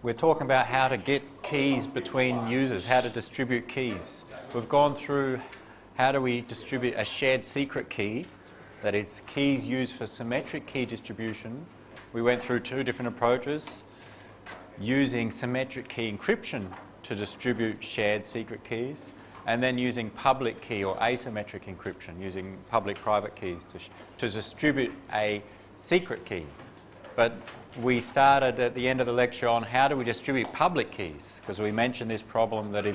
We're talking about how to get keys between users, how to distribute keys. We've gone through how do we distribute a shared secret key, that is keys used for symmetric key distribution. We went through two different approaches, using symmetric key encryption to distribute shared secret keys, and then using public key or asymmetric encryption, using public-private keys to distribute a secret key. But we started at the end of the lecture on how do we distribute public keys, because we mentioned this problem that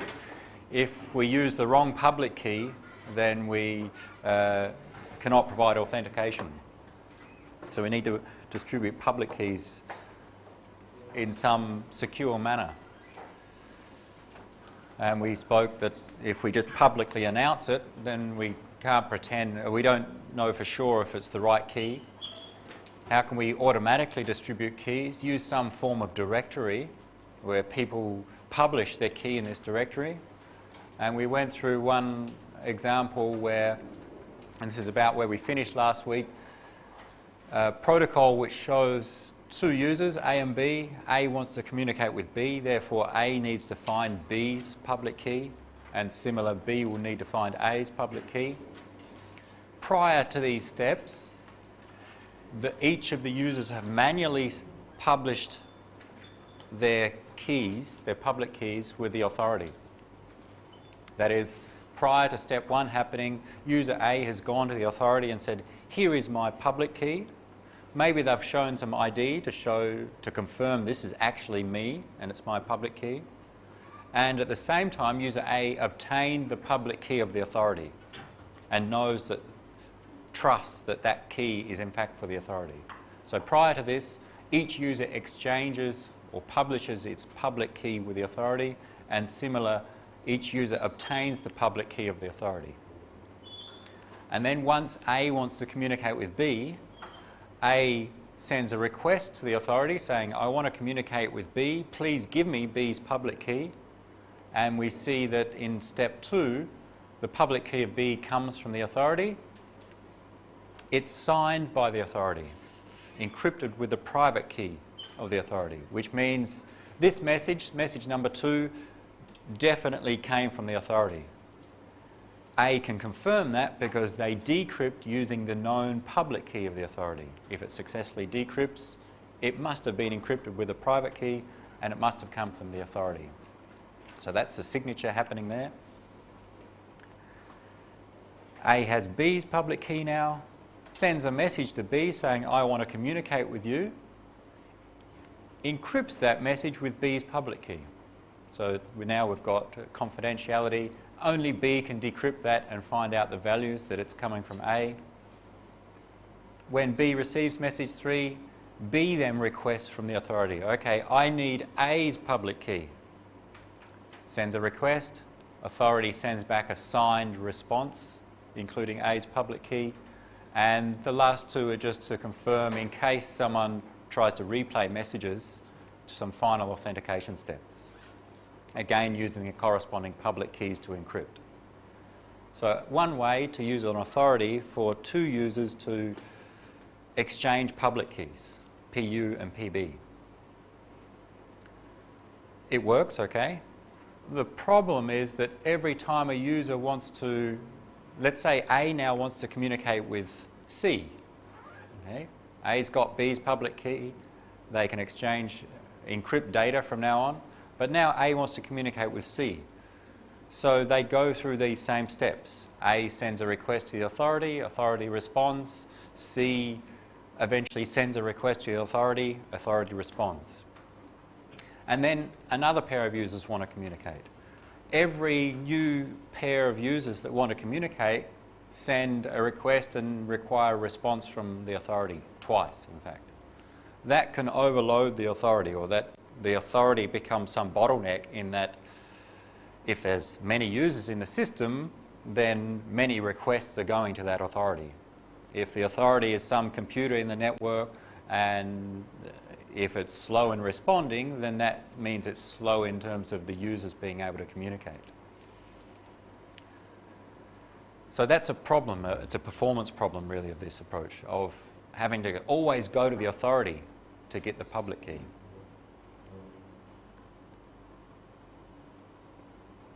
if we use the wrong public key, then we cannot provide authentication. So we need to distribute public keys in some secure manner. And we spoke that if we just publicly announce it, then we can't pretend, we don't know for sure if it's the right key. How can we automatically distribute keys? Use some form of directory where people publish their key in this directory. And we went through one example where, and this is about where we finished last week, a protocol which shows two users, A and B. A wants to communicate with B, therefore A needs to find B's public key, and similar, B will need to find A's public key. Prior to these steps, each of the users have manually published their keys, their public keys, with the authority. That is, prior to step one happening, user A has gone to the authority and said, here is my public key. Maybe they've shown some ID to confirm this is actually me and it's my public key. And at the same time, user A obtained the public key of the authority and trusts that that key is in fact for the authority. So prior to this, each user exchanges or publishes its public key with the authority, and similar, each user obtains the public key of the authority. And then once A wants to communicate with B, A sends a request to the authority saying, I want to communicate with B, please give me B's public key. And we see that in step two, the public key of B comes from the authority. It's signed by the authority, encrypted with the private key of the authority, which means this message number 2, definitely came from the authority. A can confirm that because they decrypt using the known public key of the authority. If it successfully decrypts, it must have been encrypted with a private key and it must have come from the authority. So that's the signature happening there. A has B's public key now, sends a message to B saying, I want to communicate with you, encrypts that message with B's public key. So now we've got confidentiality. Only B can decrypt that and find out the values that it's coming from A. When B receives message 3, B then requests from the authority, okay, I need A's public key. Sends a request, authority sends back a signed response, including A's public key, and the last two are just to confirm in case someone tries to replay messages to some final authentication steps. Again, using the corresponding public keys to encrypt. So one way to use an authority for two users to exchange public keys, PU and PB. It works, okay? The problem is that every time a user wants to, let's say A now wants to communicate with C. Okay? A's got B's public key. They can exchange, encrypt data from now on. But now A wants to communicate with C. So they go through these same steps. A sends a request to the authority, authority responds. C eventually sends a request to the authority, authority responds. And then another pair of users want to communicate. Every new pair of users that want to communicate send a request and require a response from the authority, twice in fact. That can overload the authority, or that the authority becomes some bottleneck in that if there's many users in the system, then many requests are going to that authority. If the authority is some computer in the network and if it's slow in responding, then that means it's slow in terms of the users being able to communicate. So that's a problem. It's a performance problem really of this approach, of having to always go to the authority to get the public key.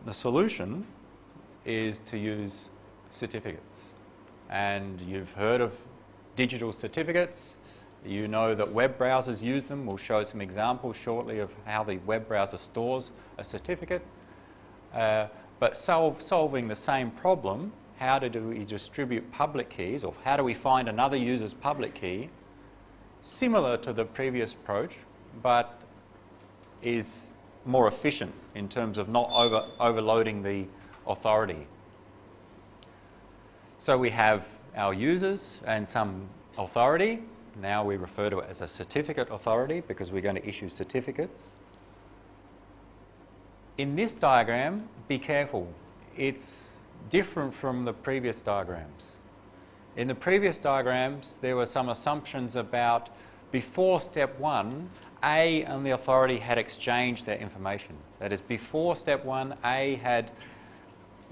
the solution is to use certificates. And you've heard of digital certificates. You know that web browsers use them. We'll show some examples shortly of how the web browser stores a certificate. But solving the same problem, how do we distribute public keys, or how do we find another user's public key, similar to the previous approach, but is more efficient in terms of not overloading the authority. So we have our users and some authority. Now we refer to it as a certificate authority because we're going to issue certificates. In this diagram, be careful. It's different from the previous diagrams. In the previous diagrams, there were some assumptions about before step 1, A and the authority had exchanged their information. That is, before step 1, A had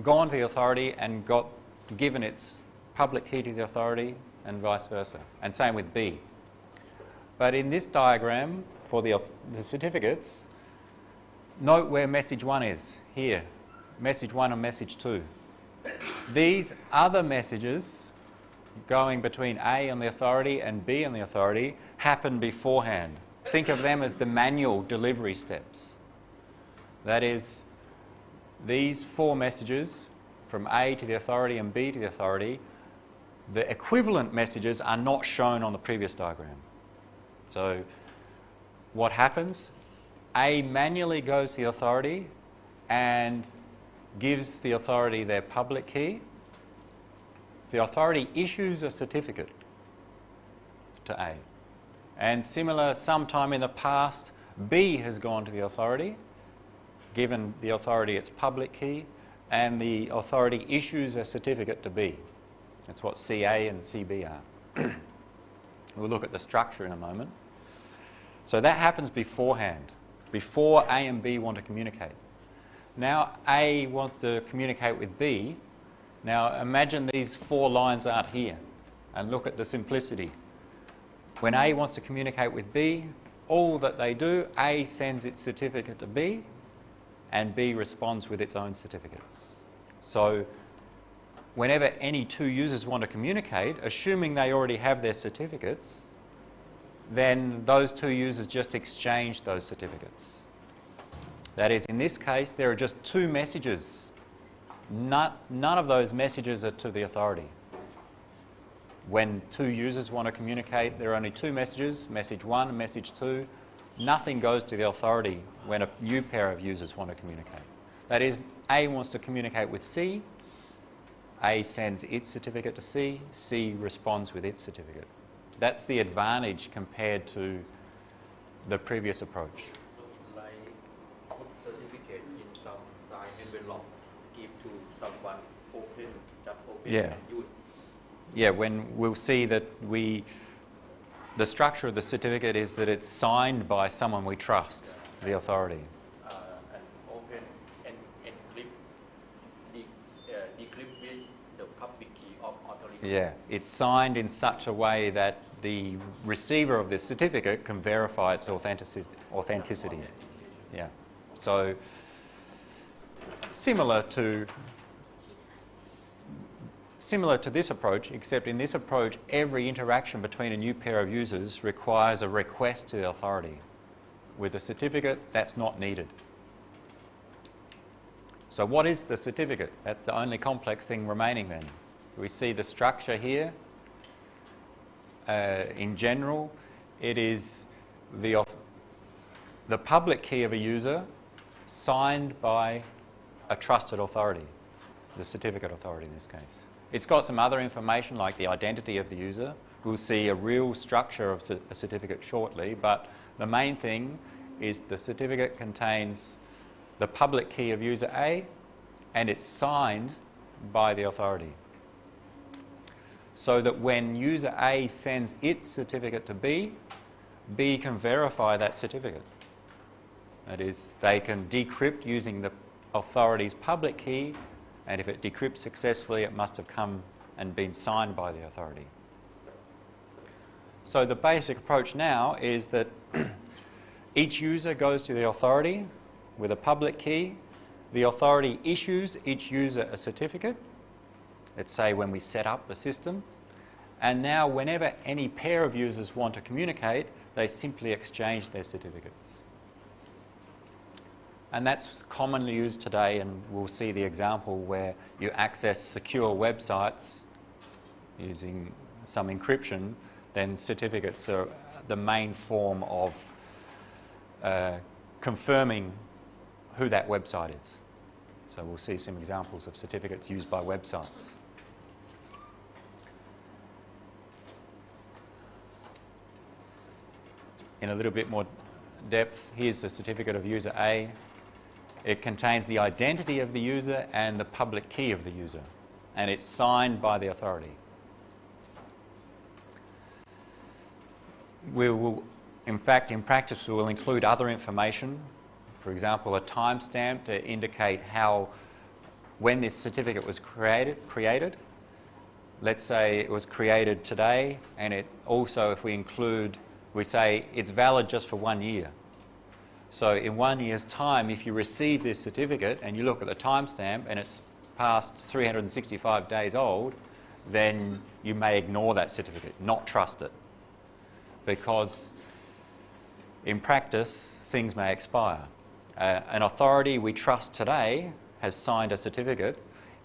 gone to the authority and given its public key to the authority, and vice versa. And same with B. But in this diagram, for the certificates, note where message 1 is, here. Message 1 and message 2. These other messages going between A and the authority and B and the authority happen beforehand. Think of them as the manual delivery steps. That is, these 4 messages from A to the authority and B to the authority, the equivalent messages are not shown on the previous diagram. So what happens? A manually goes to the authority and gives the authority their public key. The authority issues a certificate to A. And similar, sometime in the past, B has gone to the authority, given the authority its public key, and the authority issues a certificate to B. That's what CA and CB are. We'll look at the structure in a moment. So that happens beforehand, before A and B want to communicate. Now A wants to communicate with B. Now imagine these 4 lines aren't here, and look at the simplicity. When A wants to communicate with B, all that they do, A sends its certificate to B, and B responds with its own certificate. So whenever any 2 users want to communicate, assuming they already have their certificates, then those 2 users just exchange those certificates. That is, in this case, there are just 2 messages. None of those messages are to the authority. When 2 users want to communicate, there are only 2 messages, message 1 and message 2. Nothing goes to the authority when a new pair of users want to communicate. That is, A wants to communicate with C, A sends its certificate to C, C responds with its certificate. That's the advantage compared to the previous approach. So like put certificate in some signed envelope, give to someone, open, just open Yeah. and use. Yeah, when we'll see that the structure of the certificate is that it's signed by someone we trust, the authority. And open and encrypt, decrypt with the public key of authority. Yeah, it's signed in such a way that the receiver of this certificate can verify its authenticity. Yeah, so similar to this approach, except in this approach, every interaction between a new pair of users requires a request to the authority. With a certificate, that's not needed. So what is the certificate? That's the only complex thing remaining then. We see the structure here. In general, it is the public key of a user signed by a trusted authority, the certificate authority in this case. It's got some other information like the identity of the user. We'll see a real structure of a certificate shortly, but the main thing is the certificate contains the public key of user A and it's signed by the authority. So that when user A sends its certificate to B, B can verify that certificate. That is, they can decrypt using the authority's public key, and if it decrypts successfully, it must have come and been signed by the authority. So the basic approach now is that each user goes to the authority with a public key. The authority issues each user a certificate, let's say when we set up the system, and now whenever any pair of users want to communicate, they simply exchange their certificates. And that's commonly used today, and we'll see the example where you access secure websites using some encryption, then certificates are the main form of confirming who that website is. So we'll see some examples of certificates used by websites. In a little bit more depth, here's the certificate of user A. It contains the identity of the user and the public key of the user, and it's signed by the authority. We will, in fact, in practice, we will include other information. For example, a timestamp to indicate when this certificate was created. Let's say it was created today, and it also, if we say it's valid just for 1 year. So in 1 year's time, if you receive this certificate and you look at the timestamp and it's past 365 days old, then you may ignore that certificate, not trust it. Because in practice, things may expire. An authority we trust today has signed a certificate.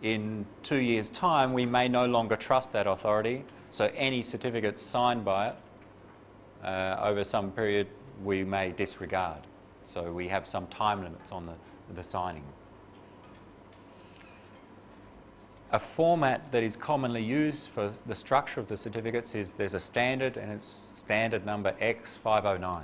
In 2 years' time, we may no longer trust that authority, so any certificates signed by it over some period we may disregard. So we have some time limits on the signing. A format that is commonly used for the structure of the certificates is there's a standard, and it's standard number X.509.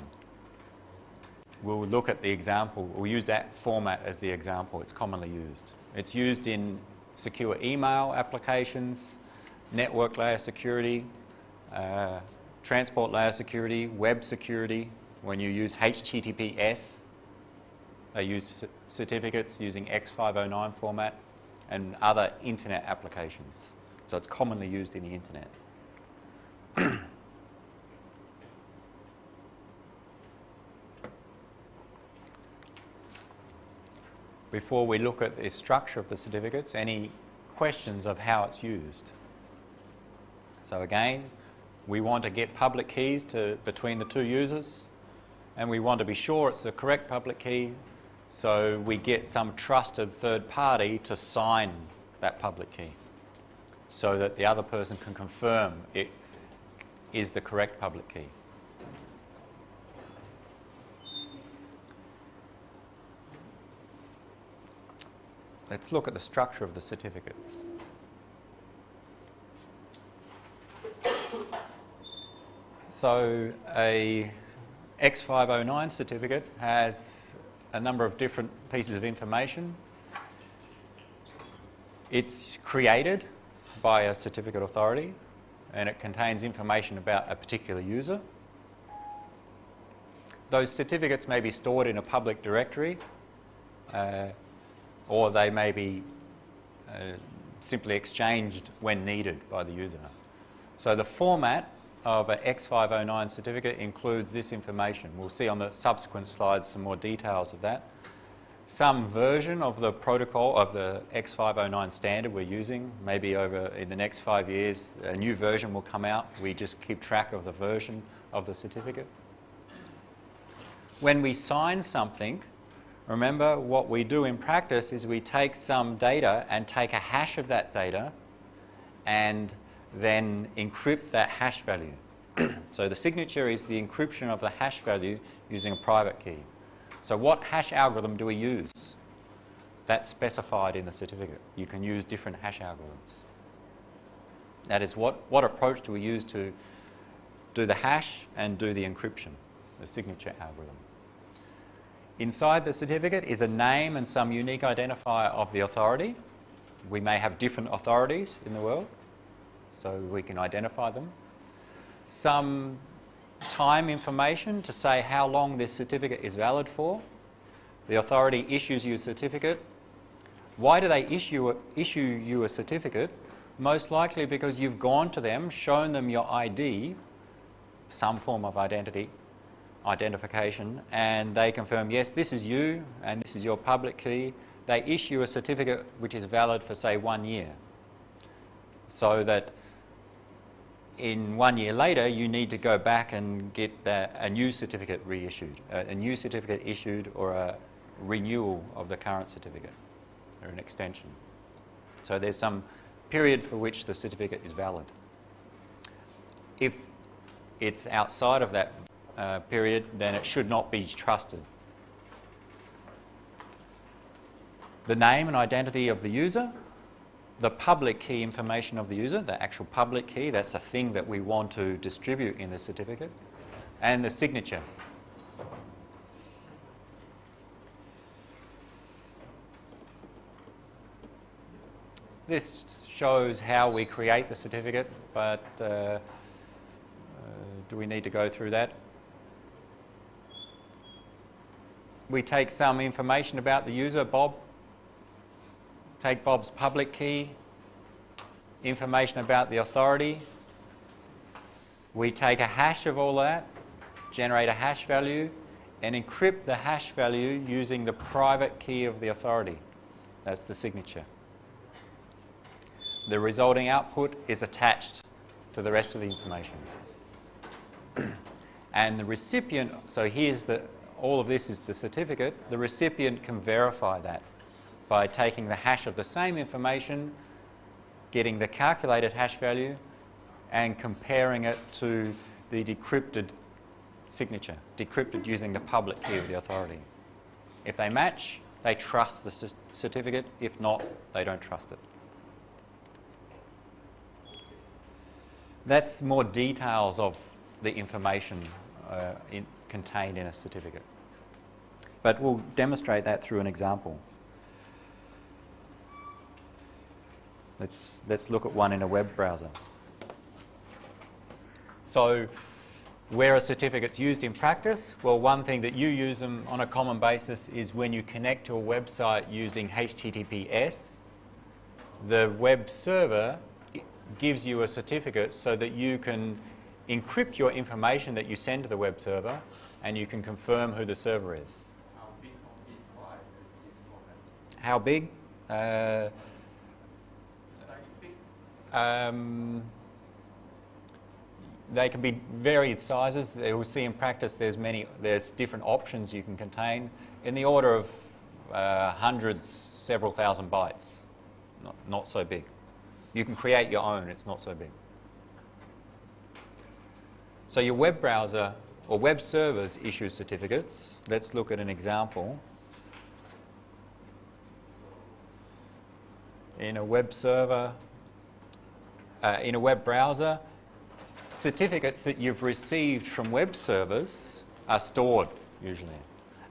We'll look at the example. We'll use that format as the example. It's commonly used. It's used in secure email applications, network layer security, transport layer security, web security. When you use HTTPS, they use certificates using X.509 format, and other internet applications. So it's commonly used in the internet. Before we look at the structure of the certificates, any questions of how it's used? So again, we want to get public keys between the two users, and we want to be sure it's the correct public key, so we get some trusted third party to sign that public key so that the other person can confirm it is the correct public key. Let's look at the structure of the certificates. So a X.509 certificate has a number of different pieces of information. It's created by a certificate authority, and it contains information about a particular user. Those certificates may be stored in a public directory, or they may be simply exchanged when needed by the user. So the format of an X.509 certificate includes this information. We'll see on the subsequent slides some more details of that. Some version of the protocol of the X.509 standard we're using. Maybe in the next 5 years a new version will come out. We just keep track of the version of the certificate. When we sign something, remember what we do in practice is we take some data and take a hash of that data and then encrypt that hash value. So the signature is the encryption of the hash value using a private key. So what hash algorithm do we use? That's specified in the certificate. You can use different hash algorithms. That is, what approach do we use to do the hash and do the encryption, the signature algorithm. Inside the certificate is a name and some unique identifier of the authority. We may have different authorities in the world, so we can identify them. Some time information to say how long this certificate is valid for. The authority issues you a certificate. Why do they issue you a certificate? Most likely because you've gone to them, shown them your ID, some form of identification, and they confirm, yes, this is you and this is your public key, they issue a certificate which is valid for, say, 1 year. So that in 1 year later, you need to go back and get a new certificate reissued, a new certificate issued, or a renewal of the current certificate, or an extension. So there's some period for which the certificate is valid. If it's outside of that period, then it should not be trusted. The name and identity of the user, the public key information of the user, the actual public key, that's the thing that we want to distribute in the certificate, and the signature. This shows how we create the certificate, but do we need to go through that? We take some information about the user, Bob. Take Bob's public key, information about the authority. We take a hash of all that, generate a hash value, and encrypt the hash value using the private key of the authority. That's the signature. The resulting output is attached to the rest of the information. And the recipient, so here's all of this is the certificate. The recipient can verify that by taking the hash of the same information, getting the calculated hash value, and comparing it to the decrypted signature, decrypted using the public key of the authority. If they match, they trust the certificate. If not, they don't trust it. That's more details of the information contained in a certificate. But we'll demonstrate that through an example. Let's look at one in a web browser. So where are certificates used in practice? Well, one thing that you use them on a common basis is when you connect to a website using HTTPS. The web server gives you a certificate so that you can encrypt your information that you send to the web server, and you can confirm who the server is. How big? They can be varied sizes. We'll see in practice there's different options you can contain in the order of hundreds, several thousand bytes. Not so big. You can create your own, it's not so big. So your web browser or web servers issue certificates. Let's look at an example. In a web server, in a web browser, certificates that you've received from web servers are stored usually,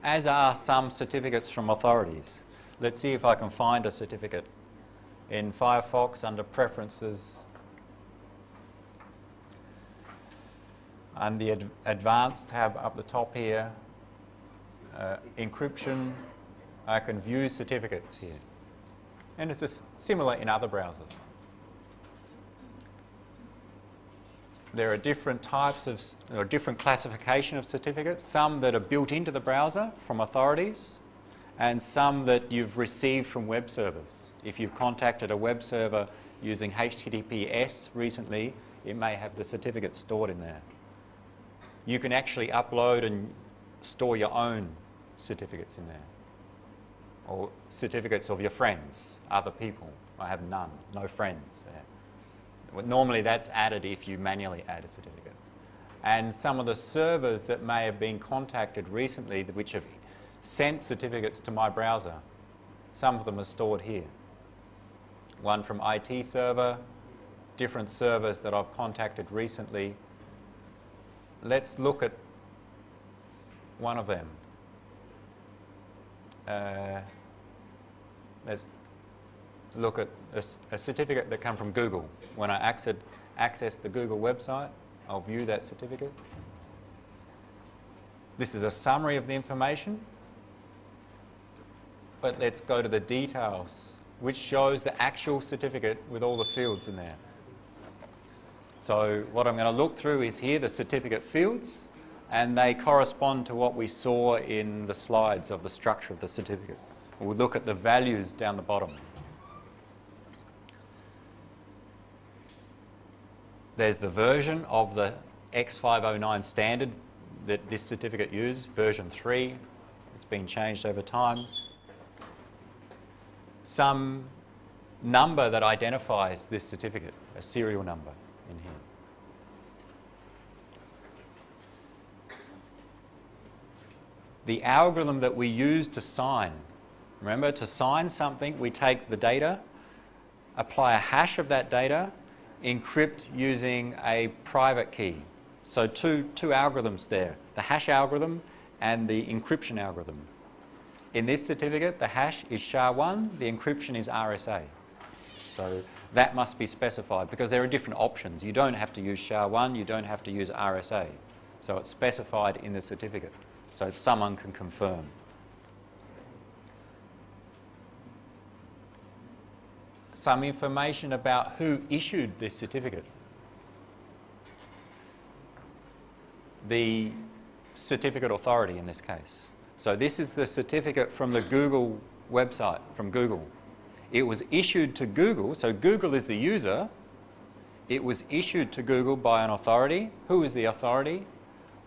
as are some certificates from authorities. Let's see if I can find a certificate in Firefox under Preferences. And the Advanced tab up the top here, Encryption, I can view certificates here. And it's just similar in other browsers. There are different types of, or different classification of certificates, some that are built into the browser from authorities, and some that you've received from web servers. If you've contacted a web server using HTTPS recently, it may have the certificate stored in there. You can actually upload and store your own certificates in there, or certificates of your friends, other people. I have none, no friends there. Normally that's added if you manually add a certificate. And some of the servers that may have been contacted recently which have sent certificates to my browser, some of them are stored here. One from IT server, different servers that I've contacted recently. Let's look at one of them. Let's look at a certificate that came from Google. When I access the Google website, I'll view that certificate. This is a summary of the information. But let's go to the details, which shows the actual certificate with all the fields in there. So what I'm going to look through is here the certificate fields, and they correspond to what we saw in the slides of the structure of the certificate. We'll look at the values down the bottom. There's the version of the X.509 standard that this certificate uses, version 3. It's been changed over time. Some number that identifies this certificate, a serial number in here. The algorithm that we use to sign. Remember, to sign something, we take the data, apply a hash of that data, encrypt using a private key. So two algorithms there, the hash algorithm and the encryption algorithm. In this certificate, the hash is SHA-1, the encryption is RSA. So that must be specified because there are different options. You don't have to use SHA-1, you don't have to use RSA. So it's specified in the certificate so someone can confirm. Some information about who issued this certificate. The certificate authority in this case. So this is the certificate from the Google website, from Google. It was issued to Google, so Google is the user. It was issued to Google by an authority. Who is the authority?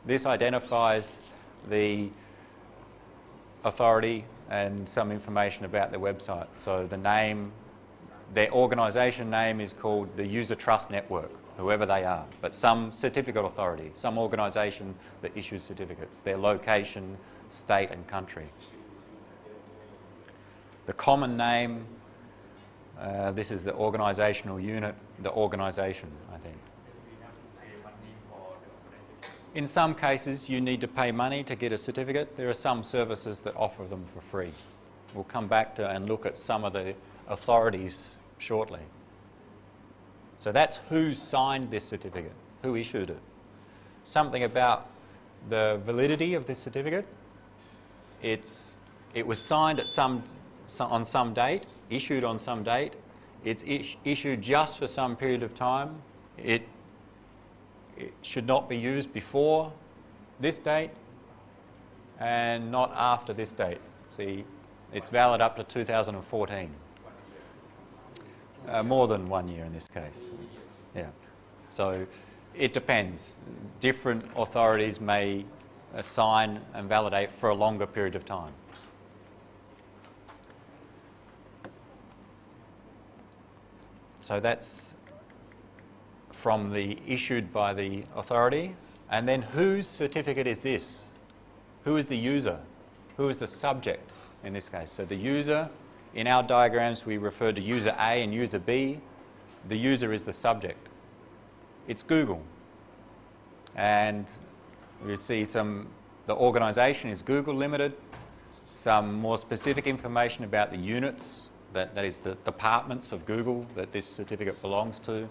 This identifies the authority and some information about their website. So the name, their organisation name is called the User Trust Network, whoever they are, but some certificate authority, some organisation that issues certificates, their location, state and country. The common name, this is the organisational unit, the organisation, I think. In some cases, you need to pay money to get a certificate. There are some services that offer them for free. We'll come back to and look at some of the authorities shortly. So that's who signed this certificate, who issued it. Something about the validity of this certificate. It was signed at on some date, issued on some date. It's issued just for some period of time. It should not be used before this date and not after this date. See, it's valid up to 2014. More than 1 year in this case. Yeah. So it depends. Different authorities may assign and validate for a longer period of time. So that's from the issued by the authority. And then whose certificate is this? Who is the user? Who is the subject in this case? So the user, in our diagrams we refer to user A and user B. The user is the subject. It's Google. And we see the organisation is Google Limited, some more specific information about the units, that is the departments of Google that this certificate belongs to,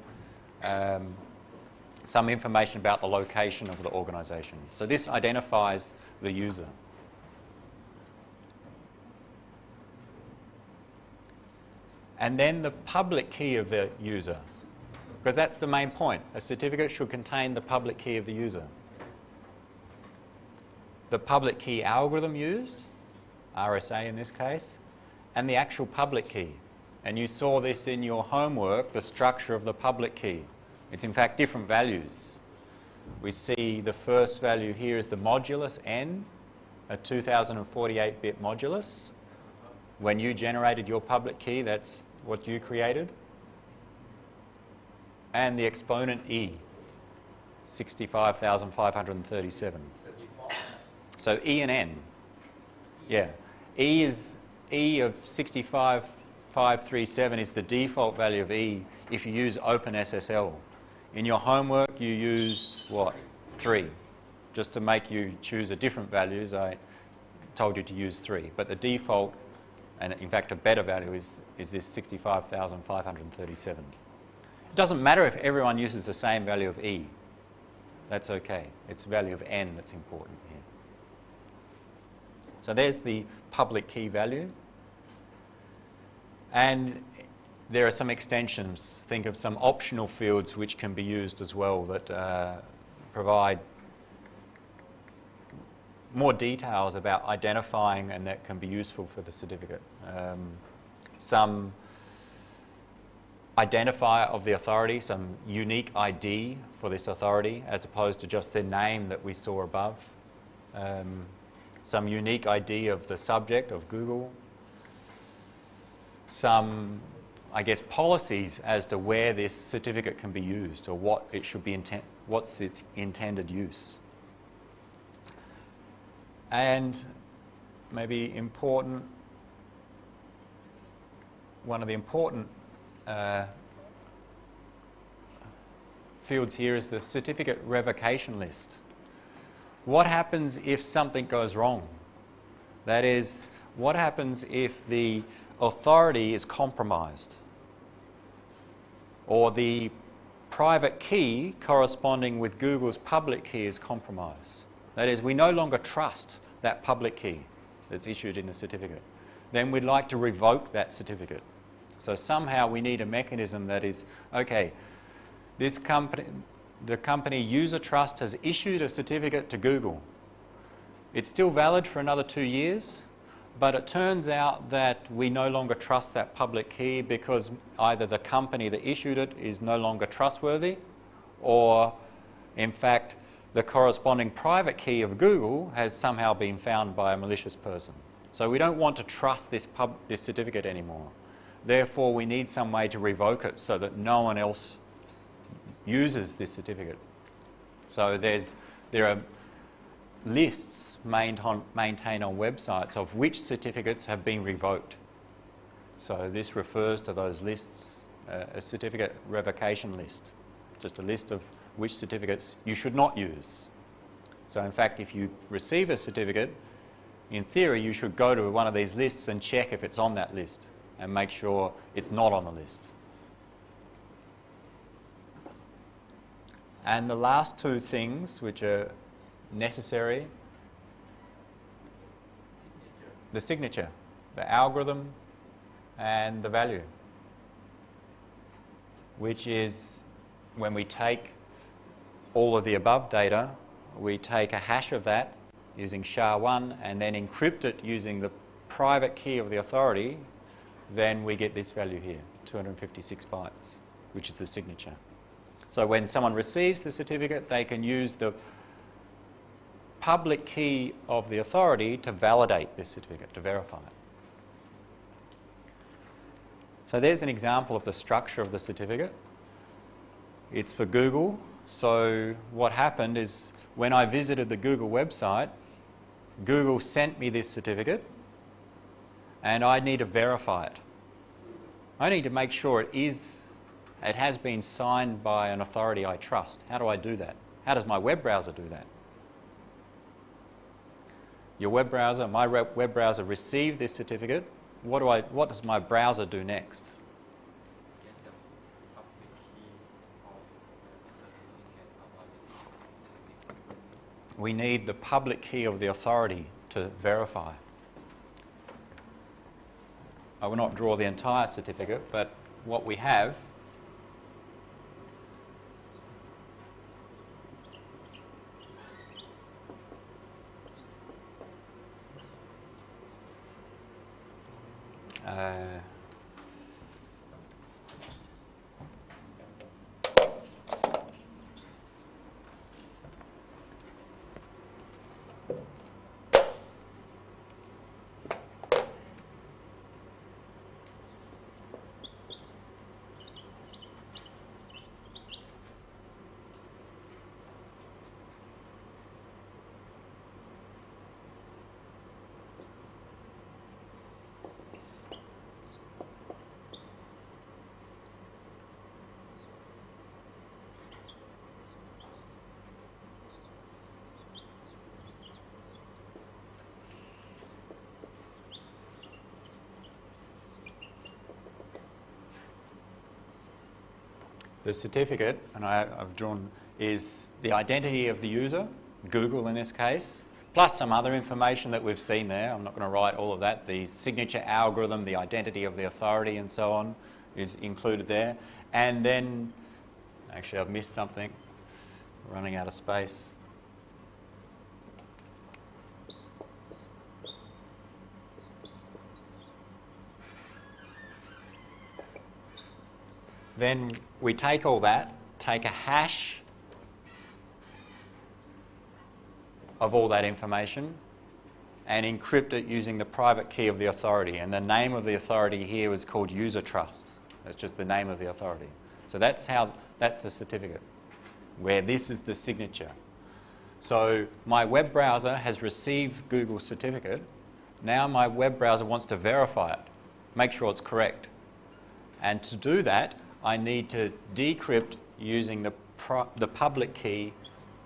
some information about the location of the organisation. So this identifies the user. And then the public key of the user, because that's the main point. A certificate should contain the public key of the user. The public key algorithm used, RSA in this case, and the actual public key. And you saw this in your homework, the structure of the public key. It's in fact different values. We see the first value here is the modulus n, a 2048-bit modulus. When you generated your public key, that's what you created. And the exponent e, 65,537. So e and n. Yeah. E of 65,537 is the default value of e if you use OpenSSL. In your homework, you use what? 3. Just to make you choose a different values, I told you to use 3. But the default, and in fact a better value, is this 65,537. It doesn't matter if everyone uses the same value of e. That's okay. It's the value of n that's important here. So there's the public key value. And there are some extensions. Think of some optional fields which can be used as well that provide more details about identifying and that can be useful for the certificate. Some identifier of the authority, some unique ID for this authority as opposed to just their name that we saw above. Some unique ID of the subject of Google. Some, I guess, policies as to where this certificate can be used or what it should be what's its intended use. And maybe important, one of the important fields here is the certificate revocation list. What happens if something goes wrong? That is, what happens if the authority is compromised or the private key corresponding with Google's public key is compromised? That is, we no longer trust that public key that's issued in the certificate. Then we'd like to revoke that certificate. So somehow we need a mechanism that is, okay, this company, the company User Trust has issued a certificate to Google. It's still valid for another 2 years, but it turns out that we no longer trust that public key because either the company that issued it is no longer trustworthy, or in fact the corresponding private key of Google has somehow been found by a malicious person. So we don't want to trust this certificate anymore. Therefore, we need some way to revoke it so that no one else uses this certificate. So there are lists maintained on websites of which certificates have been revoked. So this refers to those lists, a certificate revocation list, just a list of which certificates you should not use. So in fact, if you receive a certificate, in theory, you should go to one of these lists and check if it's on that list and make sure it's not on the list. And the last two things which are necessary, the signature, the algorithm and the value, which is when we take all of the above data, we take a hash of that using SHA-1 and then encrypt it using the private key of the authority, then we get this value here, 256 bytes, which is the signature. So when someone receives the certificate, they can use the public key of the authority to validate this certificate, to verify it. So there's an example of the structure of the certificate. It's for Google. So what happened is when I visited the Google website, Google sent me this certificate and I need to verify it. I need to make sure it has been signed by an authority I trust. How do I do that? How does my web browser do that? Your web browser, my web browser received this certificate. What does my browser do next? We need the public key of the authority to verify. I will not draw the entire certificate, but what we have the certificate, and I've drawn, is the identity of the user, Google in this case, plus some other information that we've seen there. I'm not going to write all of that. The signature algorithm, the identity of the authority and so on is included there. And then, actually I've missed something, running out of space. Then we take all that, take a hash of all that information and encrypt it using the private key of the authority. And the name of the authority here is called user trust. That's just the name of the authority. So that's the certificate, where this is the signature. So my web browser has received Google's certificate. Now my web browser wants to verify it, make sure it's correct. And to do that, I need to decrypt using the public key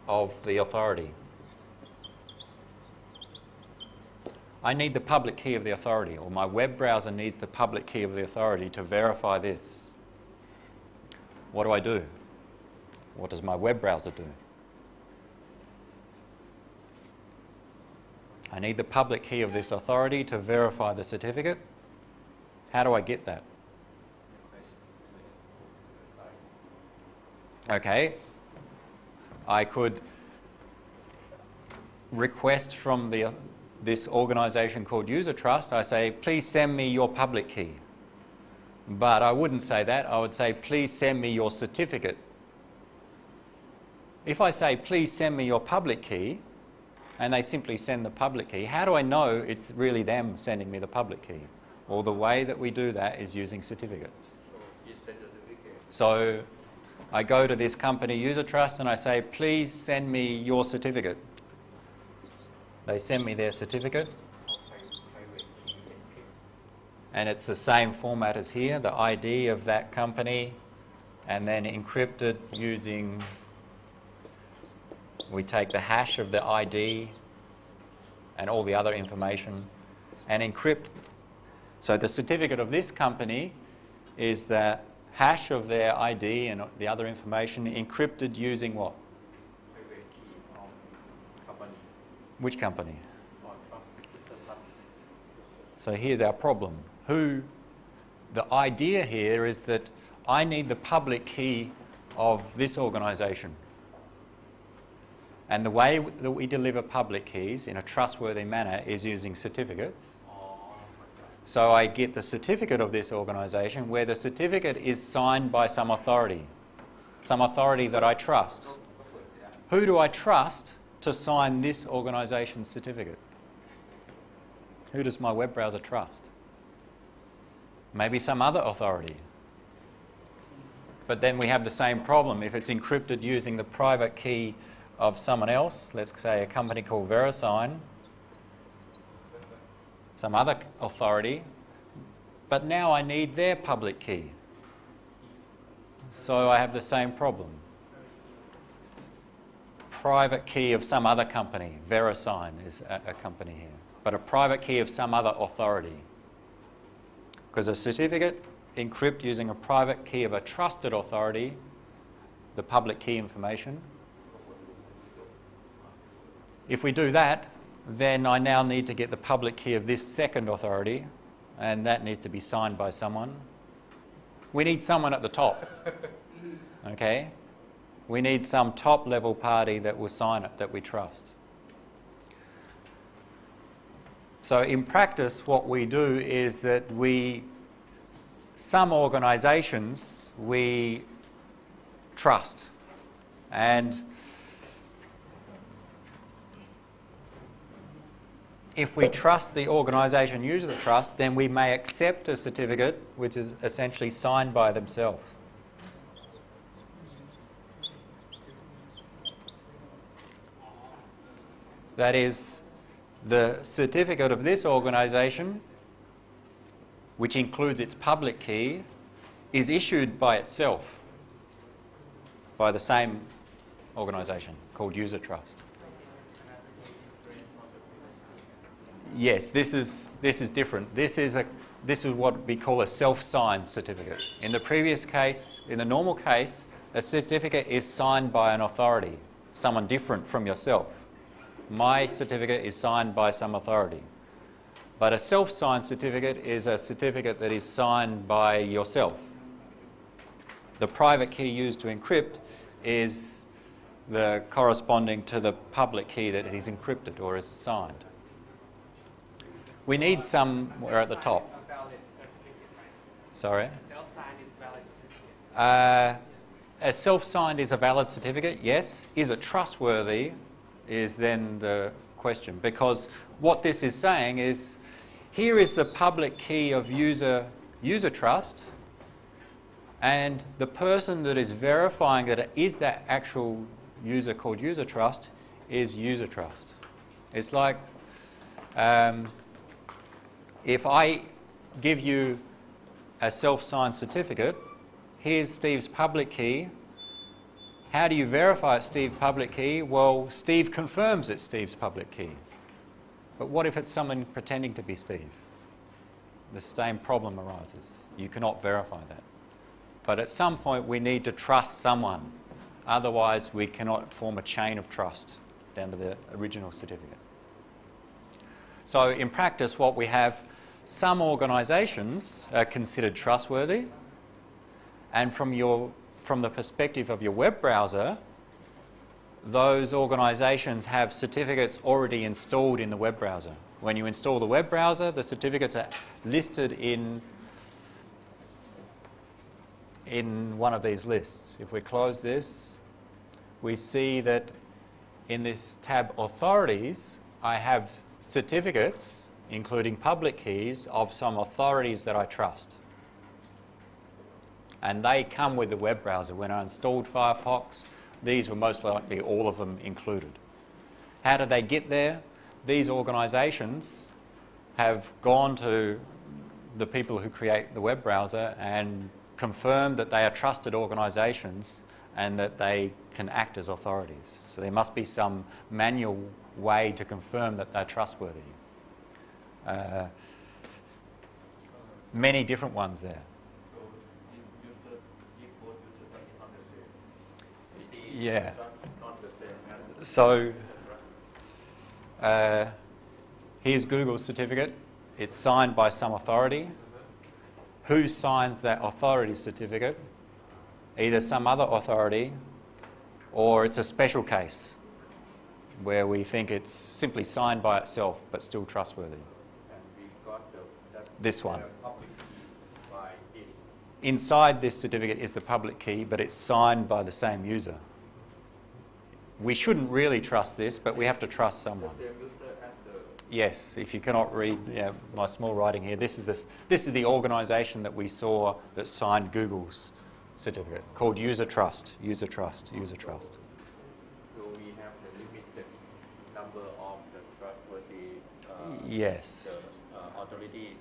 of the authority. I need the public key of the authority, or my web browser needs the public key of the authority to verify this. What do? What does my web browser do? I need the public key of this authority to verify the certificate. How do I get that? Okay, I could request from this organisation called User Trust. I say, please send me your public key. But I wouldn't say that. I would say, please send me your certificate. If I say, please send me your public key, and they simply send the public key, how do I know it's really them sending me the public key? Well, the way that we do that is using certificates. So I go to this company, User Trust, and I say, please send me your certificate. They send me their certificate. And it's the same format as here, the ID of that company, and then encrypted using, we take the hash of the ID and all the other information and encrypt. So the certificate of this company is the hash of their ID and the other information encrypted using what? Which company? So here's our problem. The idea here is that I need the public key of this organisation. And the way that we deliver public keys in a trustworthy manner is using certificates. So I get the certificate of this organisation where the certificate is signed by some authority that I trust. Who do I trust to sign this organisation's certificate? Who does my web browser trust? Maybe some other authority. But then we have the same problem. If it's encrypted using the private key of someone else, let's say a company called VeriSign, some other authority, but now I need their public key. So I have the same problem. Private key of some other company, VeriSign is a company here, but a private key of some other authority. Because a certificate encrypt using a private key of a trusted authority, the public key information. If we do that, then I now need to get the public key of this second authority, and that needs to be signed by someone. We need someone at the top, okay? We need some top-level party that will sign it, that we trust. So in practice, what we do is that some organisations we trust, and if we trust the organisation user trust, then we may accept a certificate which is essentially signed by themselves. That is, the certificate of this organisation, which includes its public key, is issued by itself, by the same organisation called User Trust. Yes, this is different. This is what we call a self-signed certificate. In the previous case, in the normal case, a certificate is signed by an authority, someone different from yourself. My certificate is signed by some authority. But a self-signed certificate is a certificate that is signed by yourself. The private key used to encrypt is the corresponding to the public key that is encrypted or is signed. We need somewhere at the top. Sorry? Self-signed is valid certificate. A self-signed is a valid certificate, yes. Is it trustworthy is then the question, because what this is saying is, here is the public key of user trust, and the person that is verifying that it is that actual user called user trust is user trust. It's like if I give you a self-signed certificate, here's Steve's public key. How do you verify it's Steve's public key? Well, Steve confirms it's Steve's public key. But what if it's someone pretending to be Steve? The same problem arises. You cannot verify that. But at some point we need to trust someone. Otherwise we cannot form a chain of trust down to the original certificate. So in practice what we have, some organisations are considered trustworthy, and from the perspective of your web browser, those organisations have certificates already installed in the web browser. When you install the web browser, the certificates are listed in one of these lists. If we close this, we see that in this tab Authorities, I have certificates, including public keys, of some authorities that I trust. And they come with the web browser. When I installed Firefox, these were most likely all of them included. How did they get there? These organisations have gone to the people who create the web browser and confirmed that they are trusted organisations and that they can act as authorities. So there must be some manual way to confirm that they're trustworthy. Many different ones there. Yeah. So here's Google's certificate. It's signed by some authority. Who signs that authority certificate? Either some other authority or it's a special case where we think it's simply signed by itself but still trustworthy. This one. Inside this certificate is the public key, but it's signed by the same user. We shouldn't really trust this, but we have to trust someone. Yes, if you cannot read my small writing here, this is the organisation that we saw that signed Google's certificate, called User Trust, User Trust, User Trust. So we have the limited number of the trustworthy yes. authorities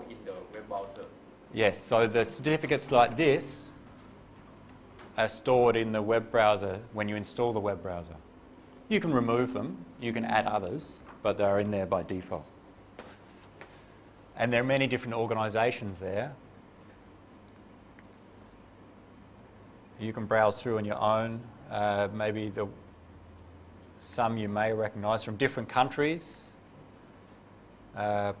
in the web browser. Yes, so the certificates like this are stored in the web browser when you install the web browser. You can remove them, you can add others, but they're in there by default. And there are many different organisations there. You can browse through on your own. Maybe some you may recognise from different countries.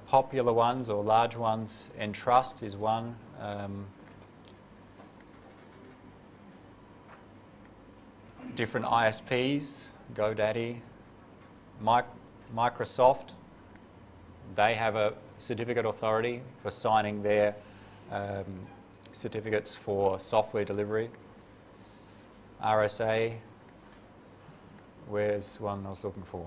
Popular ones or large ones, Entrust is one. Different ISPs, GoDaddy, Microsoft, they have a certificate authority for signing their certificates for software delivery. RSA, where's one I was looking for?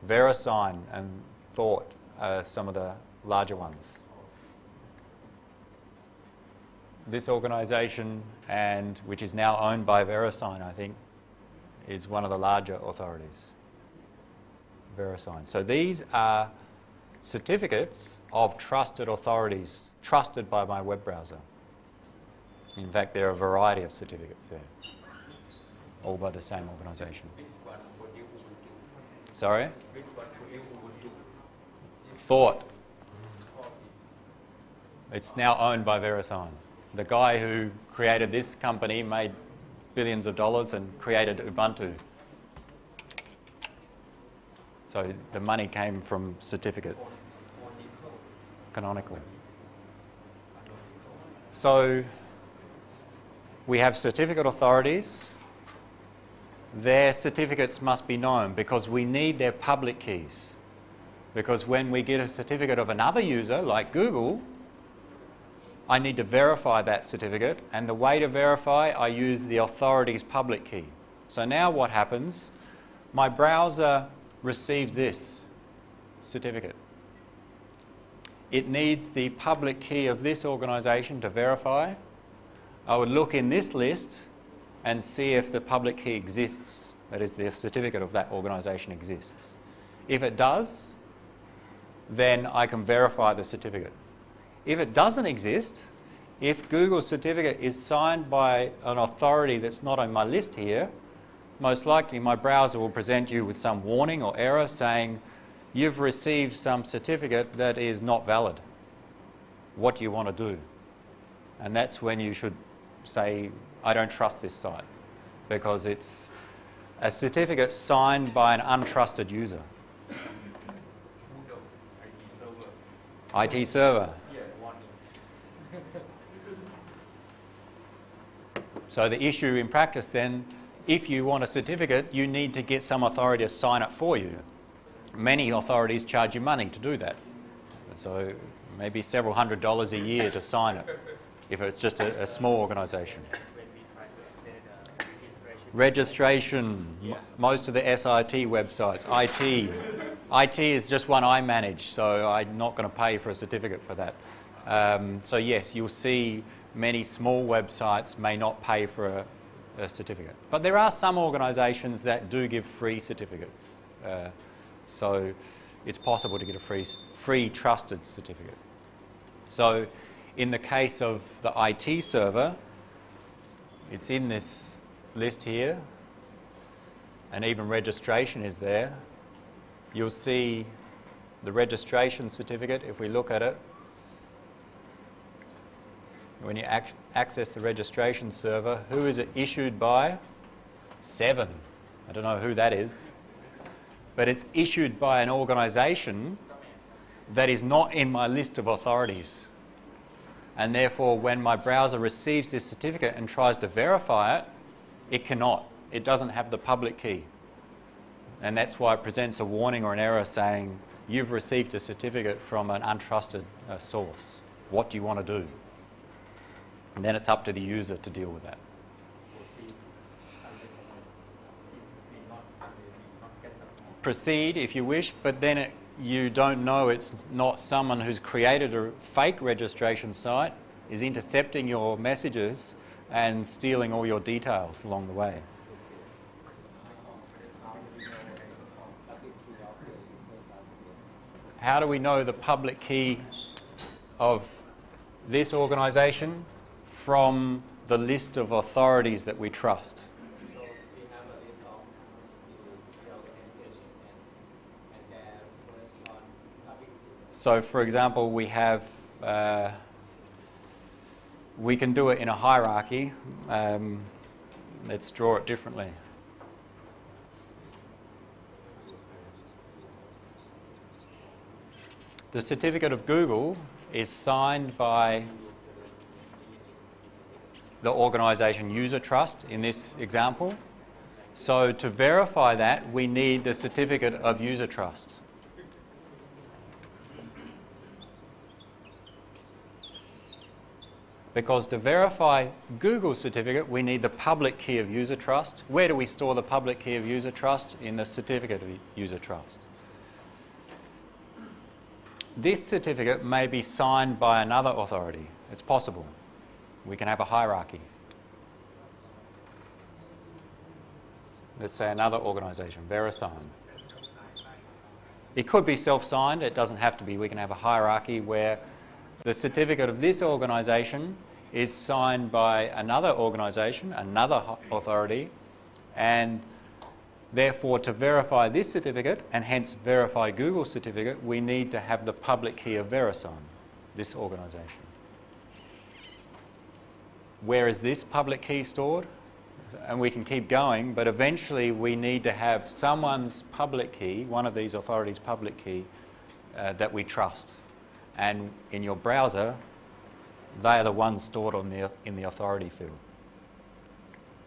VeriSign and Thought are some of the larger ones. This organisation, and which is now owned by VeriSign, I think, is one of the larger authorities. VeriSign. So these are certificates of trusted authorities, trusted by my web browser. In fact, there are a variety of certificates there, all by the same organisation. Sorry? Thought. It's now owned by VeriSign. The guy who created this company made billions of dollars and created Ubuntu. So the money came from certificates, canonically. So we have certificate authorities. Their certificates must be known because we need their public keys. Because when we get a certificate of another user, like Google, I need to verify that certificate, and the way to verify, I use the authority's public key. So now what happens? My browser receives this certificate. It needs the public key of this organisation to verify. I would look in this list and see if the public key exists, that is, the certificate of that organisation exists. If it does, then I can verify the certificate. If it doesn't exist, if Google's certificate is signed by an authority that's not on my list here, most likely my browser will present you with some warning or error saying, you've received some certificate that is not valid. What do you want to do? And that's when you should say, I don't trust this site, because it's a certificate signed by an untrusted user. IT server. So the issue in practice then, if you want a certificate, you need to get some authority to sign it for you. Many authorities charge you money to do that. So maybe several $100s a year to sign it, if it's just a small organisation. Registration, most of the SIT websites, IT is just one I manage, so I'm not going to pay for a certificate for that. So yes, you'll see many small websites may not pay for a certificate. But there are some organisations that do give free certificates. So it's possible to get a free trusted certificate. So in the case of the IT server, it's in this list here, and even registration is there. You'll see the registration certificate if we look at it. When you access the registration server, who is it issued by? 7. I don't know who that is. But it's issued by an organisation that is not in my list of authorities. And therefore, when my browser receives this certificate and tries to verify it, it cannot. It doesn't have the public key. And that's why it presents a warning or an error saying, you've received a certificate from an untrusted source. What do you want to do? And then it's up to the user to deal with that. Proceed if you wish, but then you don't know it's not someone who's created a fake registration site, is intercepting your messages and stealing all your details along the way. How do we know the public key of this organisation from the list of authorities that we trust? So we have a list of the organization and their corresponding public. So for example, we have, we can do it in a hierarchy. Let's draw it differently. The certificate of Google is signed by the organisation user trust in this example. So to verify that, we need the certificate of user trust. Because to verify Google's certificate, we need the public key of user trust. Where do we store the public key of user trust? In the certificate of user trust. This certificate may be signed by another authority. It's possible. We can have a hierarchy. Let's say another organisation, VeriSign. It could be self-signed. It doesn't have to be. We can have a hierarchy where the certificate of this organisation is signed by another organisation, another authority, and therefore to verify this certificate, and hence verify Google's certificate, we need to have the public key of VeriSign, this organisation. Where is this public key stored? And we can keep going, but eventually we need to have someone's public key, one of these authorities' public key, that we trust. And in your browser, they are the ones stored on in the authority field,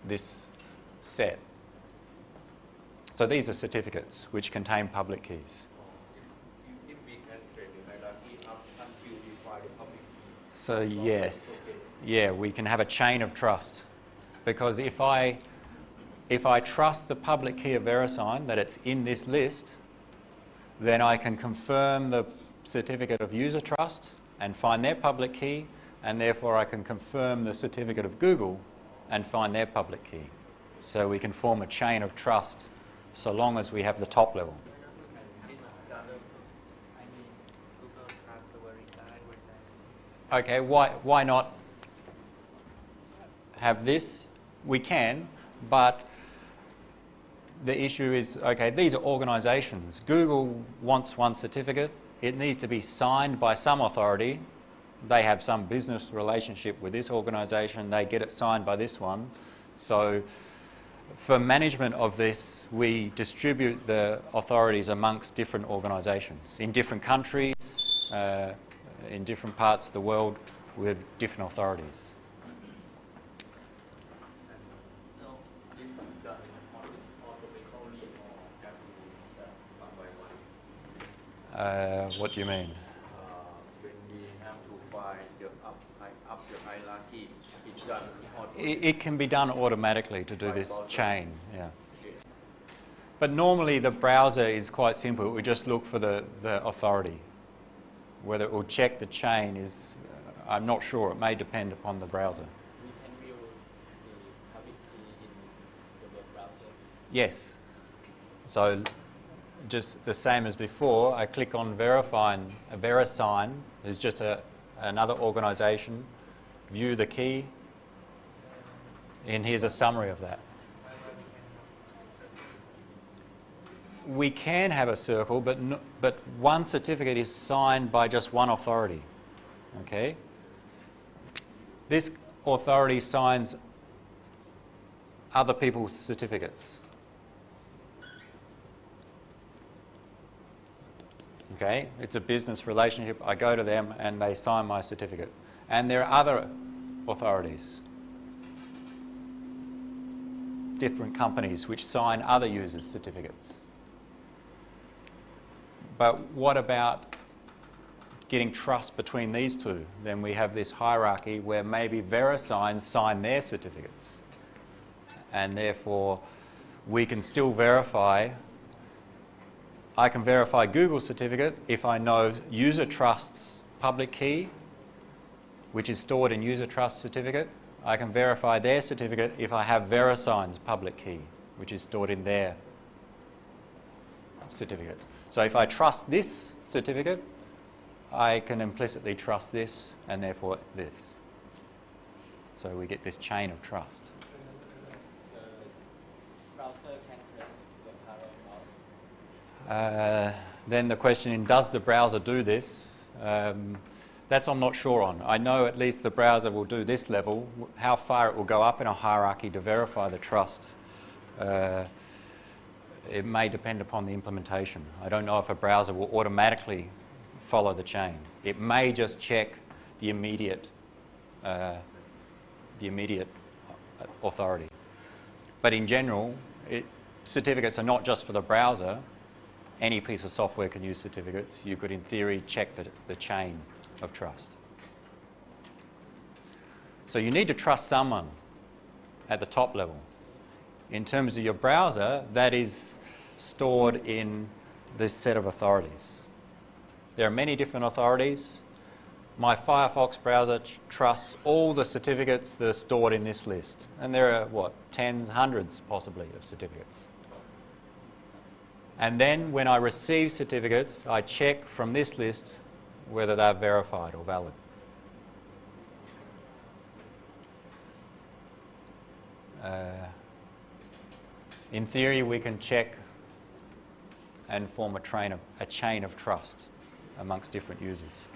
this set. So these are certificates which contain public keys. If we can create the hierarchy up until we find the public key. So yes, yeah, we can have a chain of trust, because if I trust the public key of VeriSign that it's in this list, then I can confirm the certificate of user trust and find their public key, and therefore I can confirm the certificate of Google and find their public key. So we can form a chain of trust so long as we have the top level. Okay, why not have this? We can, but the issue is, okay, these are organisations. Google wants one certificate. It needs to be signed by some authority. They have some business relationship with this organisation. They get it signed by this one. So for management of this, we distribute the authorities amongst different organisations in different countries, in different parts of the world with different authorities. So if done automatically or have to do that one by one? What do you mean? When we have to find the up the hierarchy, it's done automatically. It can be done automatically to do this browser. chain, yeah. Okay. But normally the browser is quite simple. We just look for the authority. Whether it will check the chain is, I'm not sure. It may depend upon the browser. We can view the public key in the web browser. Yes. So just the same as before, I click on VeriSign. There's just another organisation. View the key. And here's a summary of that. We can have a circle, but one certificate is signed by just one authority. Okay? This authority signs other people's certificates. Okay? It's a business relationship. I go to them and they sign my certificate. And there are other authorities, different companies which sign other users' certificates. But what about getting trust between these two? Then we have this hierarchy where maybe VeriSign sign their certificates. And therefore, we can still verify. I can verify Google's certificate if I know user trust's public key, which is stored in user trust certificate. I can verify their certificate if I have VeriSign's public key, which is stored in their certificate. So if I trust this certificate, I can implicitly trust this and therefore this. So we get this chain of trust. The browser can trace the parent of. Then the question is, does the browser do this? That's I'm not sure on. I know at least the browser will do this level. How far it will go up in a hierarchy to verify the trust, it may depend upon the implementation. I don't know if a browser will automatically follow the chain. It may just check the immediate authority. But in general, certificates are not just for the browser. Any piece of software can use certificates. You could, in theory, check the chain of trust. So you need to trust someone at the top level. In terms of your browser, that is stored in this set of authorities. There are many different authorities. My Firefox browser trusts all the certificates that are stored in this list. And there are, what, tens, hundreds possibly of certificates. And then when I receive certificates, I check from this list whether they're verified or valid. In theory, we can check and form a chain of trust amongst different users.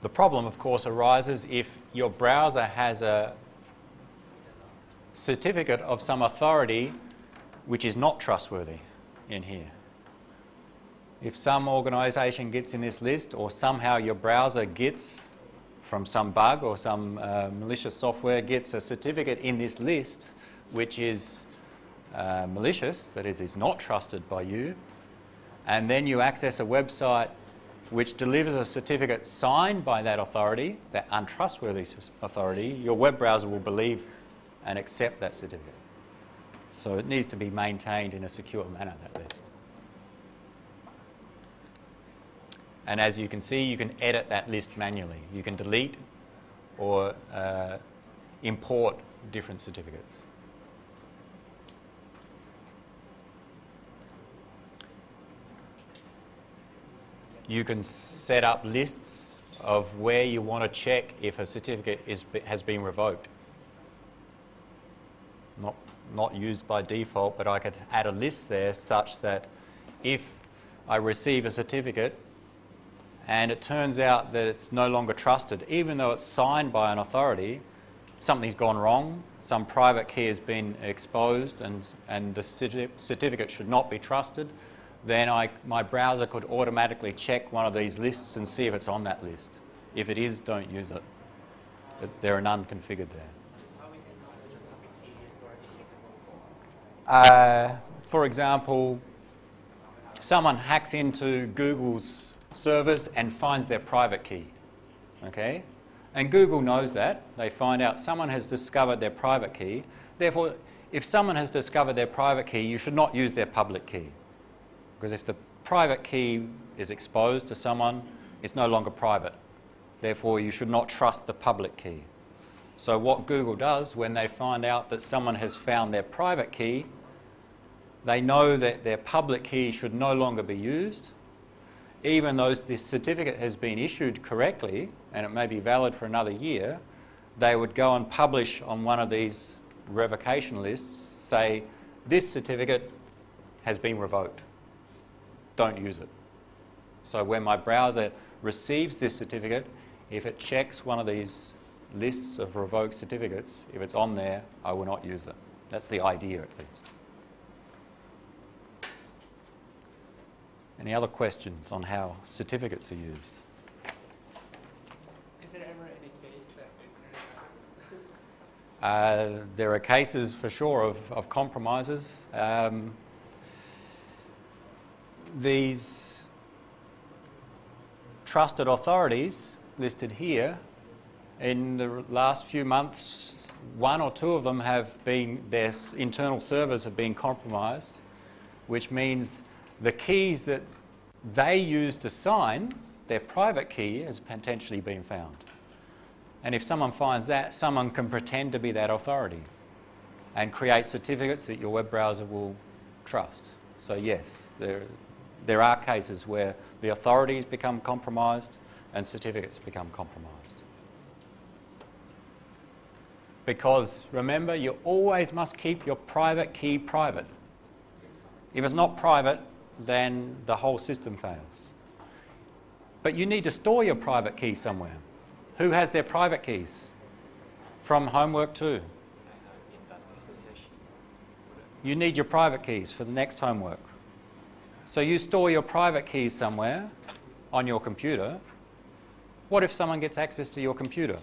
The problem, of course, arises if your browser has a certificate of some authority which is not trustworthy in here. If some organisation gets in this list, or somehow your browser gets from some bug or some malicious software gets a certificate in this list which is malicious, that is not trusted by you, and then you access a website which delivers a certificate signed by that authority, that untrustworthy authority, your web browser will believe and accept that certificate. So it needs to be maintained in a secure manner, that list. And as you can see, you can edit that list manually. You can delete or import different certificates. You can set up lists of where you want to check if a certificate has been revoked. Not used by default, but I could add a list there such that if I receive a certificate and it turns out that it's no longer trusted, even though it's signed by an authority, something's gone wrong, some private key has been exposed and the certificate should not be trusted, then my browser could automatically check one of these lists and see if it's on that list. If it is, don't use it. There are none configured there. For example, someone hacks into Google's servers and finds their private key. Okay? And Google knows that. They find out someone has discovered their private key. Therefore, if someone has discovered their private key, you should not use their public key. Because if the private key is exposed to someone, it's no longer private. Therefore, you should not trust the public key. So what Google does when they find out that someone has found their private key, they know that their public key should no longer be used. Even though this certificate has been issued correctly, and it may be valid for another year, they would go and publish on one of these revocation lists, say, this certificate has been revoked. Don't use it. So when my browser receives this certificate, if it checks one of these lists of revoked certificates, if it's on there, I will not use it. That's the idea, at least. Any other questions on how certificates are used? Is there ever any case that There are cases for sure of compromises. These trusted authorities listed here, in the last few months, one or two of them have been, their internal servers have been compromised, which means the keys that they use to sign, their private key, has potentially been found. And if someone finds that, someone can pretend to be that authority and create certificates that your web browser will trust. So yes, there are cases where the authorities become compromised and certificates become compromised. Because remember, you always must keep your private key private. If it's not private, then the whole system fails. But you need to store your private key somewhere. Who has their private keys? From homework 2. You need your private keys for the next homework. So you store your private keys somewhere on your computer. What if someone gets access to your computer?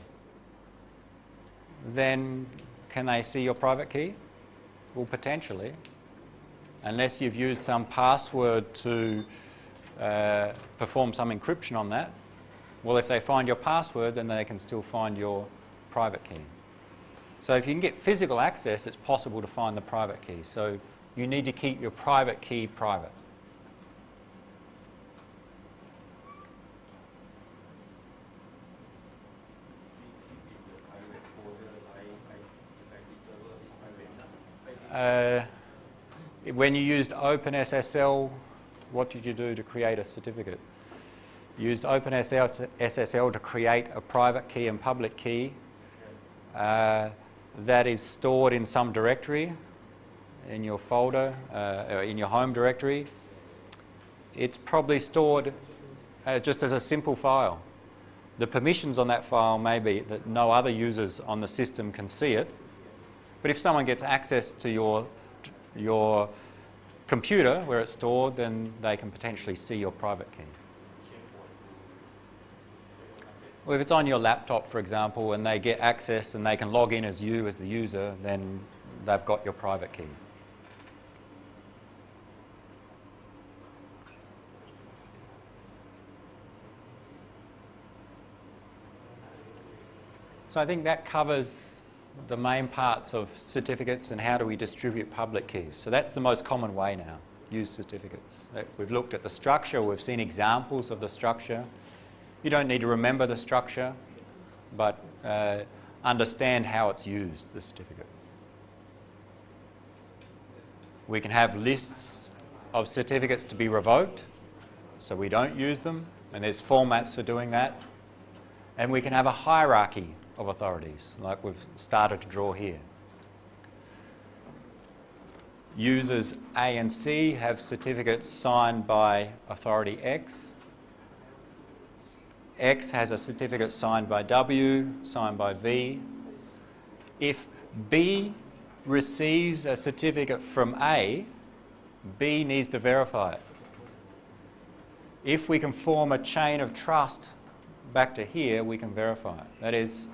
Then can they see your private key? Well, potentially. Unless you've used some password to perform some encryption on that. Well, if they find your password, then they can still find your private key. So if you can get physical access, it's possible to find the private key. So you need to keep your private key private. When you used OpenSSL, what did you do to create a certificate? You used OpenSSL to create a private key and public key that is stored in some directory in your folder, in your home directory. It's probably stored just as a simple file. The permissions on that file may be that no other users on the system can see it. But if someone gets access to your computer where it's stored, then they can potentially see your private key. Well, if it's on your laptop, for example, and they get access and they can log in as you, as the user, then they've got your private key. So I think that covers the main parts of certificates and how do we distribute public keys. So that's the most common way now, use certificates. We've looked at the structure, we've seen examples of the structure. You don't need to remember the structure, but understand how it's used, the certificate. We can have lists of certificates to be revoked, so we don't use them, and there's formats for doing that. And we can have a hierarchy of authorities, like we've started to draw here. Users A and C have certificates signed by authority X. X has a certificate signed by W, signed by V. If B receives a certificate from A, B needs to verify it. If we can form a chain of trust back to here, we can verify it. That is,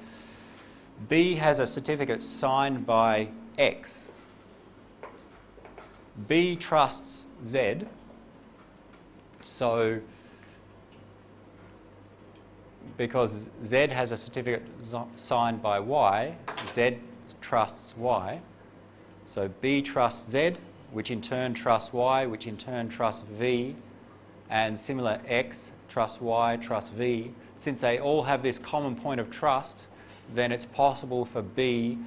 B has a certificate signed by X. B trusts Z, so because Z has a certificate signed by Y, Z trusts Y. So B trusts Z, which in turn trusts Y, which in turn trusts V, and similar X trusts Y, trusts V. Since they all have this common point of trust, then it's possible for B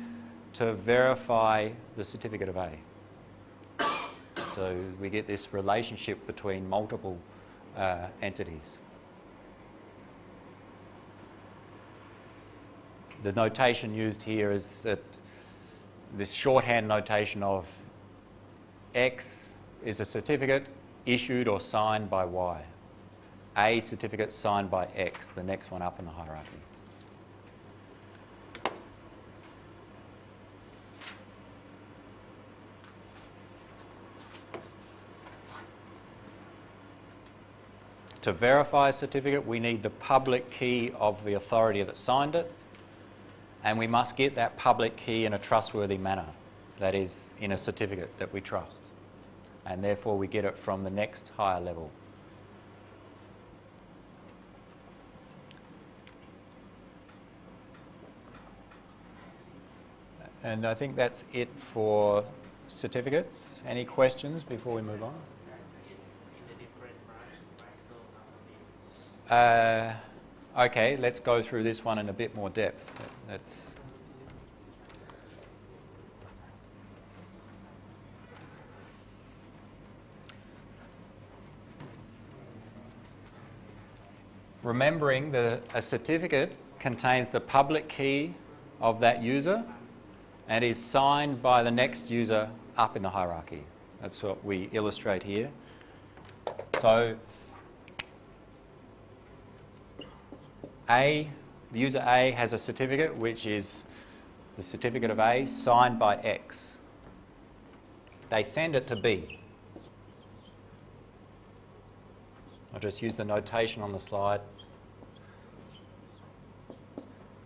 to verify the certificate of A. So we get this relationship between multiple entities. The notation used here is that this shorthand notation of X is a certificate issued or signed by Y. A certificate signed by X, the next one up in the hierarchy. To verify a certificate, we need the public key of the authority that signed it, and we must get that public key in a trustworthy manner, that is, in a certificate that we trust, and therefore we get it from the next higher level. And I think that's it for certificates. Any questions before we move on? Okay, let's go through this one in a bit more depth. That's remembering that a certificate contains the public key of that user and is signed by the next user up in the hierarchy. That's what we illustrate here. So the user A has a certificate which is the certificate of A signed by X. They send it to B. I'll just use the notation on the slide.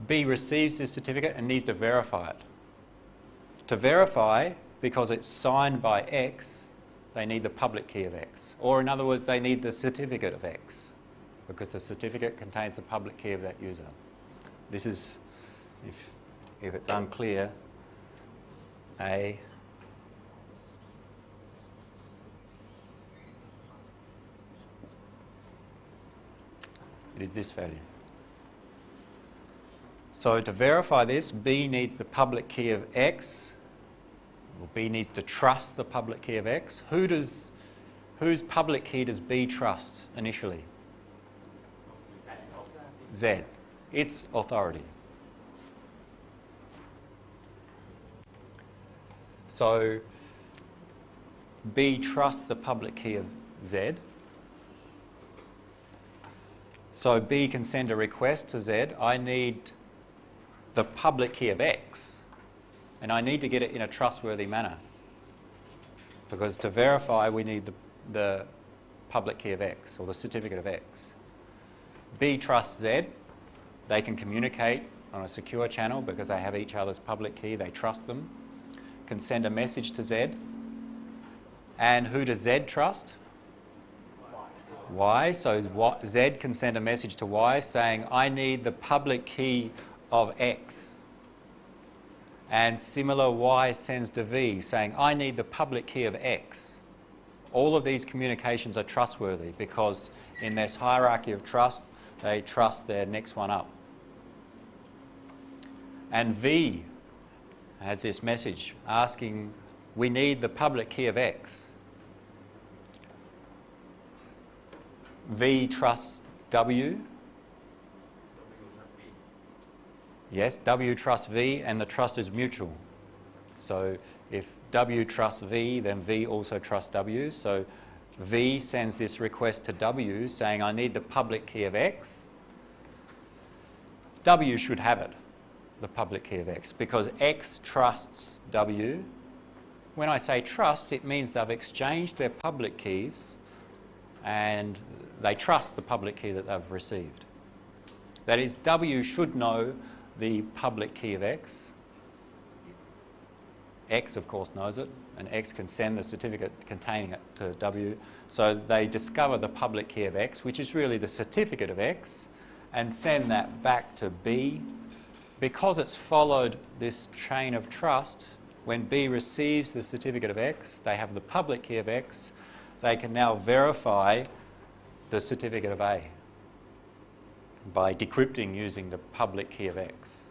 B receives this certificate and needs to verify it. To verify, because it's signed by X, they need the public key of X. Or in other words, they need the certificate of X, because the certificate contains the public key of that user. This is, if it's unclear, it is this value. So to verify this, B needs the public key of X, or B needs to trust the public key of X. Whose public key does B trust initially? Z, its authority. So B trusts the public key of Z. So B can send a request to Z. I need the public key of X, and I need to get it in a trustworthy manner, because to verify we need the public key of X, or the certificate of X. B trusts Z, They can communicate on a secure channel because they have each other's public key, they trust them. Can send a message to Z. And who does Z trust? Y. So Z can send a message to Y saying, I need the public key of X. And similar, Y sends to V saying, I need the public key of X. All of these communications are trustworthy because in this hierarchy of trust, they trust their next one up. And V has this message asking, we need the public key of X. V trusts W. Yes, W trusts V, and the trust is mutual. So if W trusts V, then V also trusts W. So V sends this request to W saying, I need the public key of X. W should have it, the public key of X, because X trusts W. When I say trust, it means they've exchanged their public keys and they trust the public key that they've received. That is, W should know the public key of X. X, of course, knows it, and X can send the certificate containing it to W. So they discover the public key of X, which is really the certificate of X, and send that back to B. Because it's followed this chain of trust, when B receives the certificate of X, they have the public key of X, they can now verify the certificate of A by decrypting using the public key of X,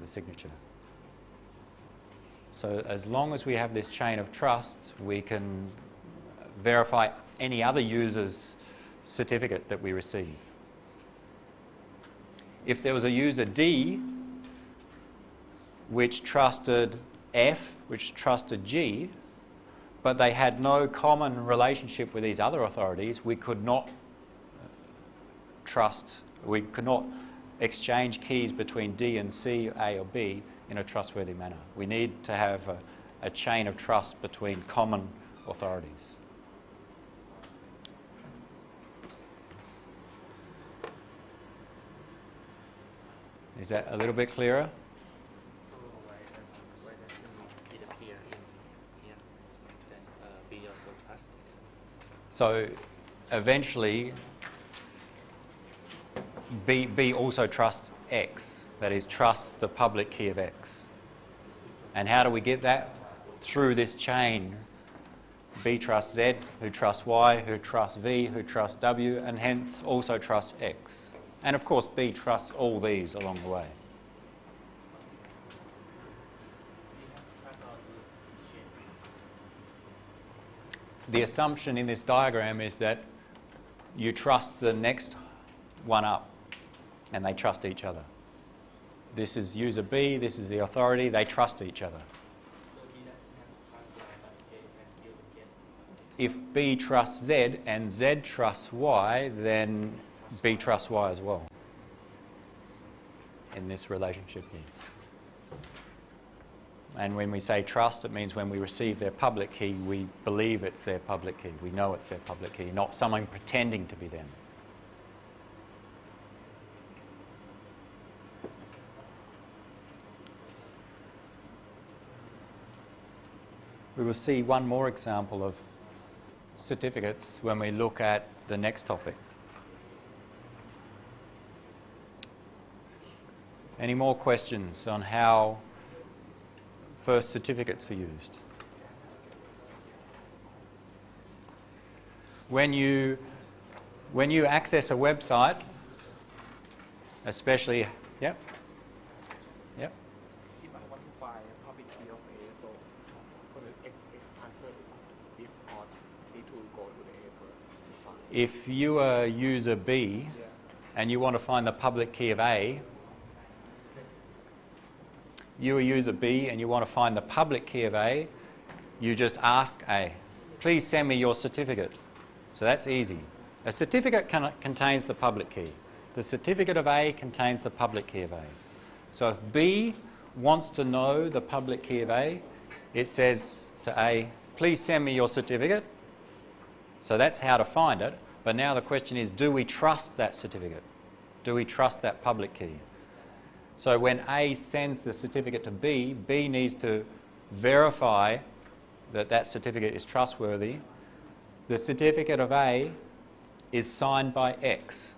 the signature. So as long as we have this chain of trust, we can verify any other user's certificate that we receive. If there was a user D which trusted F, which trusted G, but they had no common relationship with these other authorities, we could not exchange keys between D and C, A or B in a trustworthy manner. We need to have a chain of trust between common authorities. Is that a little bit clearer? Why doesn't it appear in here that B also trusts X? So eventually B also trusts X, that is, trusts the public key of X. And how do we get that? Through this chain. B trusts Z, who trusts Y, who trusts V, who trusts W, and hence also trusts X. And of course B trusts all these along the way. The assumption in this diagram is that you trust the next one up, and they trust each other. This is user B, this is the authority, they trust each other. So B doesn't have to trust Y, but it can still get. If B trusts Z and Z trusts Y, then B trusts Y as well in this relationship here. And when we say trust, it means when we receive their public key, we believe it's their public key. We know it's their public key, not someone pretending to be them. We will see one more example of certificates when we look at the next topic. Any more questions on how first certificates are used? When you access a website, especially, yep. If I want to find a public key of A, so for the X answer this or need to go to the A first to find. If you are user B and you want to find the public key of A, you are user B and you want to find the public key of A, you just ask A, please send me your certificate. So that's easy. A certificate contains the public key. The certificate of A contains the public key of A. So if B wants to know the public key of A, it says to A, please send me your certificate. So that's how to find it. But now the question is, do we trust that certificate? Do we trust that public key? So when A sends the certificate to B, B needs to verify that that certificate is trustworthy. The certificate of A is signed by X.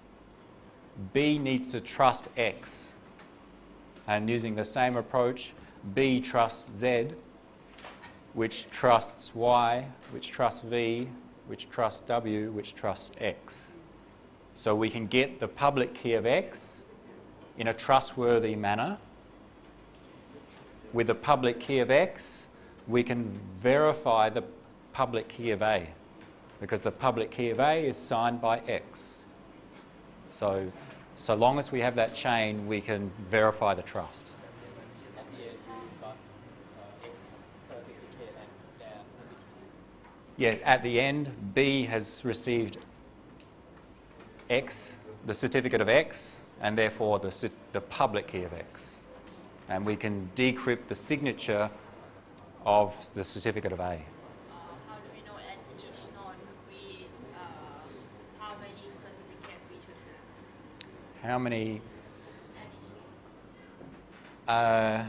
B needs to trust X. And using the same approach, B trusts Z, which trusts Y, which trusts V, which trusts W, which trusts X. So we can get the public key of X in a trustworthy manner. With the public key of X, we can verify the public key of A, because the public key of A is signed by X. So long as we have that chain, we can verify the trust. At the end, you got X certificate and their public key. Yeah, at the end, B has received X, the certificate of X, and therefore the public key of X. And we can decrypt the signature of the certificate of A. How do we know at each node how many certificates we should have? How many? At each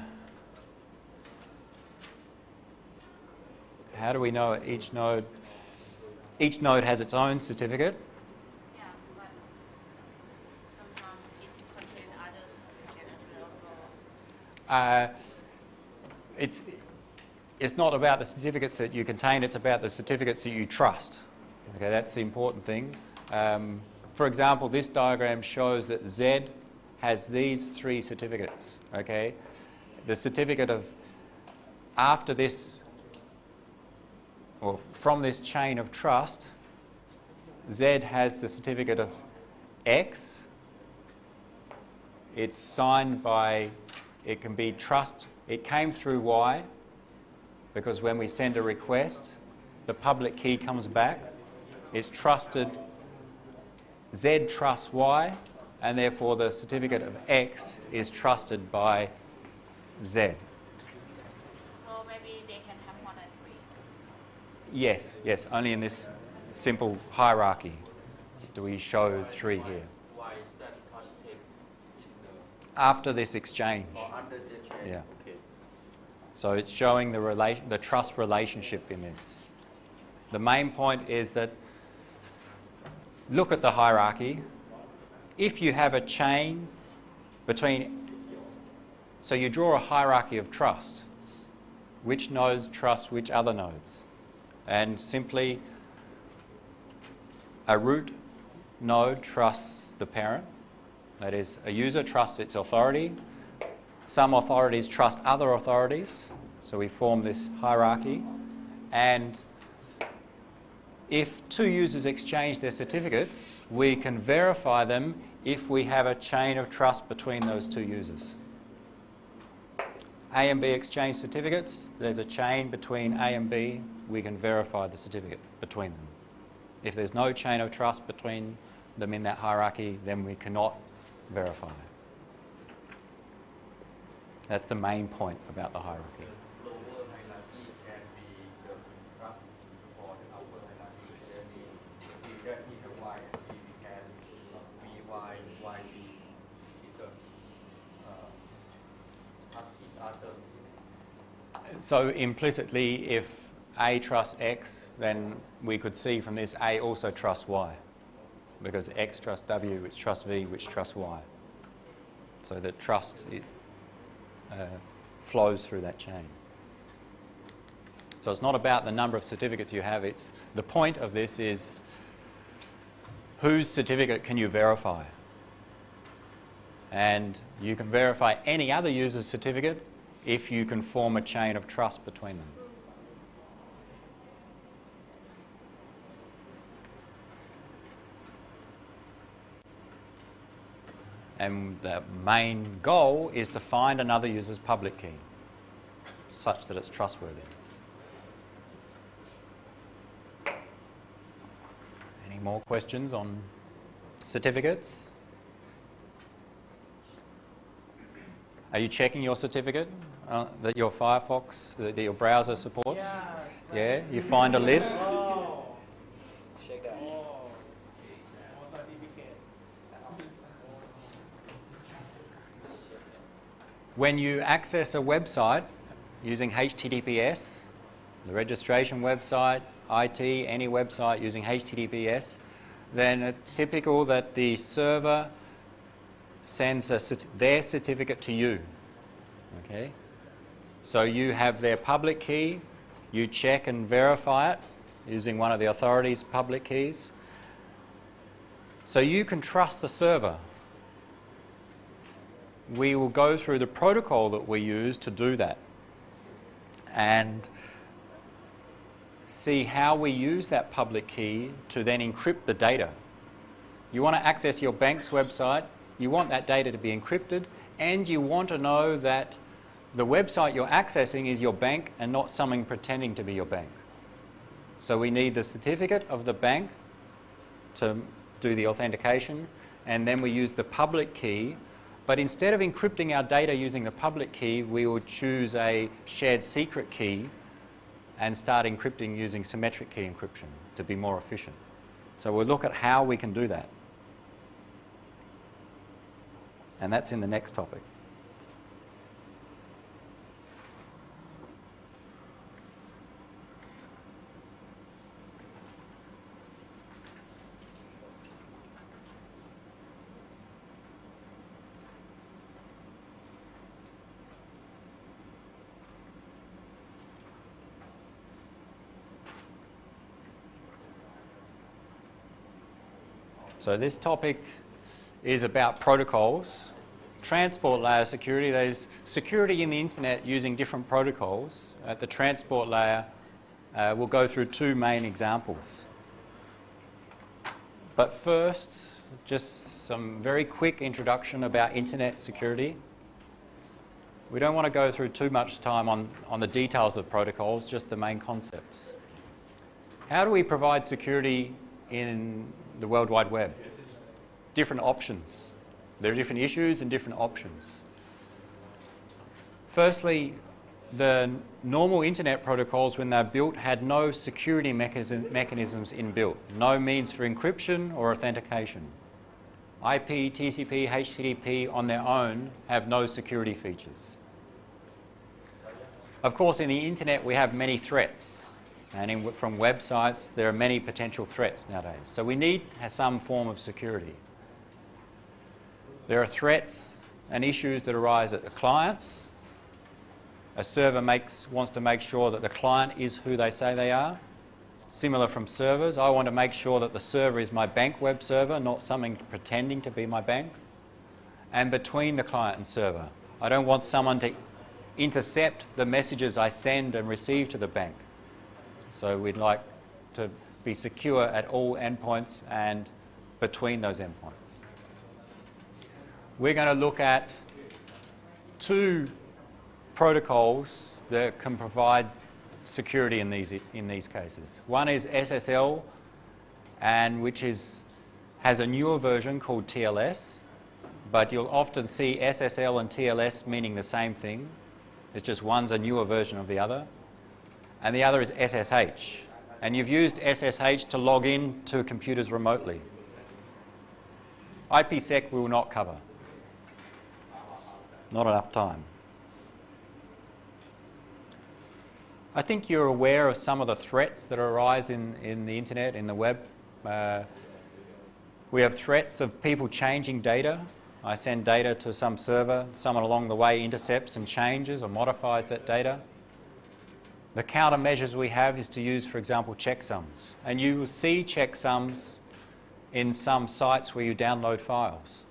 How do we know at each node? Each node has its own certificate. Yeah, but sometimes it contains other certificates as well. So It's not about the certificates that you contain, it's about the certificates that you trust. Okay, that's the important thing. For example, this diagram shows that Z has these 3 certificates. Okay, the certificate of after this, or from this chain of trust, Z has the certificate of X. It's signed by, it can be trust, it came through Y, because when we send a request, the public key comes back. It's trusted, Z trusts Y, and therefore the certificate of X is trusted by Z. So maybe they can have more than 3. Yes, only in this simple hierarchy do we show 3 here. Why is that content in the After this exchange. or under the chain? Yeah. Okay. So it's showing the trust relationship in this. The main point is that look at the hierarchy. If you have a chain between, so you draw a hierarchy of trust. Which nodes trust which other nodes? And simply a root node trusts the parent. That is, a user trusts its authority. Some authorities trust other authorities. So we form this hierarchy. And if 2 users exchange their certificates, we can verify them if we have a chain of trust between those 2 users. A and B exchange certificates, there's a chain between A and B, we can verify the certificate between them. If there's no chain of trust between them in that hierarchy, then we cannot verify. That's the main point about the hierarchy. Lower hierarchy can be the trust for the upper hierarchy. Then we see that in the Y and B we can VY, YB because trust each other. So implicitly, if A trusts X, then we could see from this A also trusts Y, because X trusts W, which trusts V, which trusts Y. So the trust flows through that chain. So it's not about the number of certificates you have. It's the point of this is whose certificate can you verify? And you can verify any other user's certificate if you can form a chain of trust between them. And the main goal is to find another user's public key such that it's trustworthy. Any more questions on certificates? Are you checking your certificate that your Firefox, that your browser supports? Yeah, you find a list. Check that. When you access a website using HTTPS, the registration website, IT, any website using HTTPS, then it's typical that the server sends their certificate to you. Okay? So you have their public key, you check and verify it using one of the authority's public keys. So you can trust the server. We will go through the protocol that we use to do that and see how we use that public key to then encrypt the data. You want to access your bank's website, you want that data to be encrypted, and you want to know that the website you're accessing is your bank and not something pretending to be your bank. So we need the certificate of the bank to do the authentication, and then we use the public key. But instead of encrypting our data using the public key, we will choose a shared secret key and start encrypting using symmetric key encryption to be more efficient. So we'll look at how we can do that. And that's in the next topic. So this topic is about protocols. Transport layer security, there's security in the internet using different protocols. At the transport layer, we'll go through two main examples. But first, just some very quick introduction about internet security. We don't want to go through too much time on the details of the protocols, just the main concepts. How do we provide security in the World Wide Web? Different options. There are different issues and different options. Firstly, the normal internet protocols, when they're built, had no security mechanisms inbuilt, no means for encryption or authentication. IP, TCP, HTTP on their own have no security features. Of course, in the internet we have many threats. And from websites, there are many potential threats nowadays. So we need some form of security. There are threats and issues that arise at the clients. A server wants to make sure that the client is who they say they are. Similar from servers, I want to make sure that the server is my bank web server, not something pretending to be my bank. And between the client and server, I don't want someone to intercept the messages I send and receive to the bank. So we'd like to be secure at all endpoints and between those endpoints. We're going to look at two protocols that can provide security in these cases. One is SSL, and which has a newer version called TLS, but you'll often see SSL and TLS meaning the same thing. It's just one's a newer version of the other. And the other is SSH. And you've used SSH to log in to computers remotely. IPsec we will not cover. Not enough time. I think you're aware of some of the threats that arise in the internet, in the web. We have threats of people changing data. I send data to some server, someone along the way intercepts and changes or modifies that data. The countermeasures we have is to use, for example, checksums. And you will see checksums in some sites where you download files.